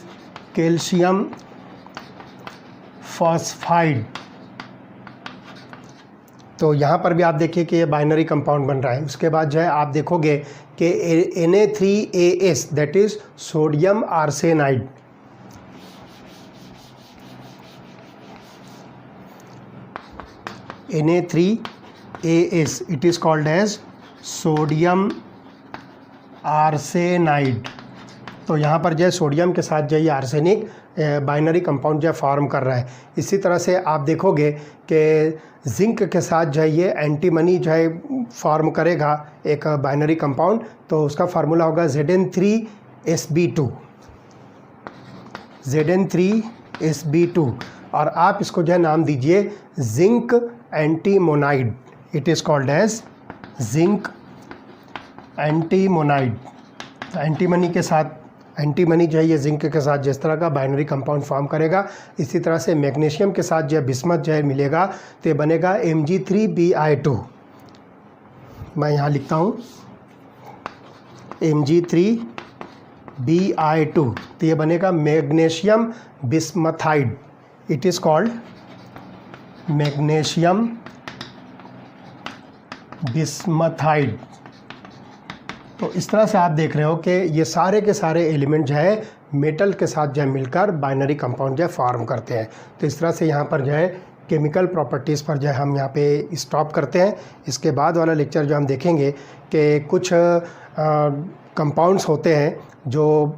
A: calcium phosphide. तो यहाँ पर भी आप देखिए कि ये बाइनरी कंपाउंड बन रहा है। उसके बाद जो है आप देखोगे कि Na3AS that is sodium arsenide, Na3AS it is called as sodium arsenide. तो यहाँ पर जो है सोडियम के साथ जो है ये आर्सेनिक बाइनरी कंपाउंड जो है फॉर्म कर रहा है। इसी तरह से आप देखोगे कि जिंक के साथ जो है ये एंटीमनी जो है फॉर्म करेगा एक बाइनरी कंपाउंड, तो उसका फार्मूला होगा Zn3Sb2, Zn3Sb2। और आप इसको जो है नाम दीजिए zinc antimonide, it is called as zinc antimonide. Antimony के साथ, एंटीमनी जो है ये जिंक के साथ जिस तरह का बाइनरी कंपाउंड फॉर्म करेगा, इसी तरह से मैग्नीशियम के साथ जो है बिस्मथ जो है मिलेगा तो ये बनेगा Mg3Bi2। मैं यहाँ लिखता हूँ Mg3Bi2, तो ये बनेगा magnesium bismuthide, it is called magnesium bismuthide. तो इस तरह से आप देख रहे हो कि ये सारे के सारे एलिमेंट जो है मेटल के साथ जो है मिलकर बाइनरी कंपाउंड जो है फॉर्म करते हैं। तो इस तरह से यहाँ पर जो है केमिकल प्रॉपर्टीज़ पर जो है हम यहाँ पे स्टॉप करते हैं। इसके बाद वाला लेक्चर जो हम देखेंगे कि कुछ कंपाउंड्स होते हैं जो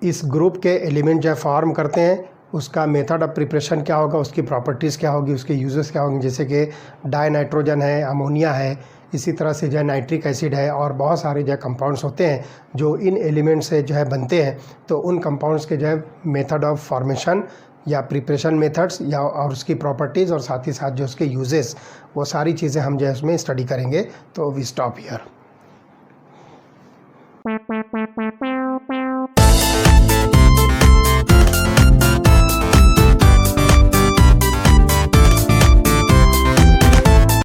A: इस ग्रुप के एलिमेंट जो है फॉर्म करते हैं, उसका मेथड ऑफ प्रिपरेशन क्या होगा, उसकी प्रॉपर्टीज़ क्या होगी, उसके यूजेस क्या होंगे, जैसे कि डाई नाइट्रोजन है, अमोनिया है, इसी तरह से जो है नाइट्रिक एसिड है, और बहुत सारे जो है कंपाउंड्स होते हैं जो इन एलिमेंट से जो है बनते हैं। तो उन कंपाउंड्स के जो है मेथड ऑफ फॉर्मेशन या प्रिपरेशन मेथड्स या और उसकी प्रॉपर्टीज़ और साथ ही साथ जो उसके यूजेस, वो सारी चीज़ें हम जो है उसमें स्टडी करेंगे। तो वी स्टॉप हियर।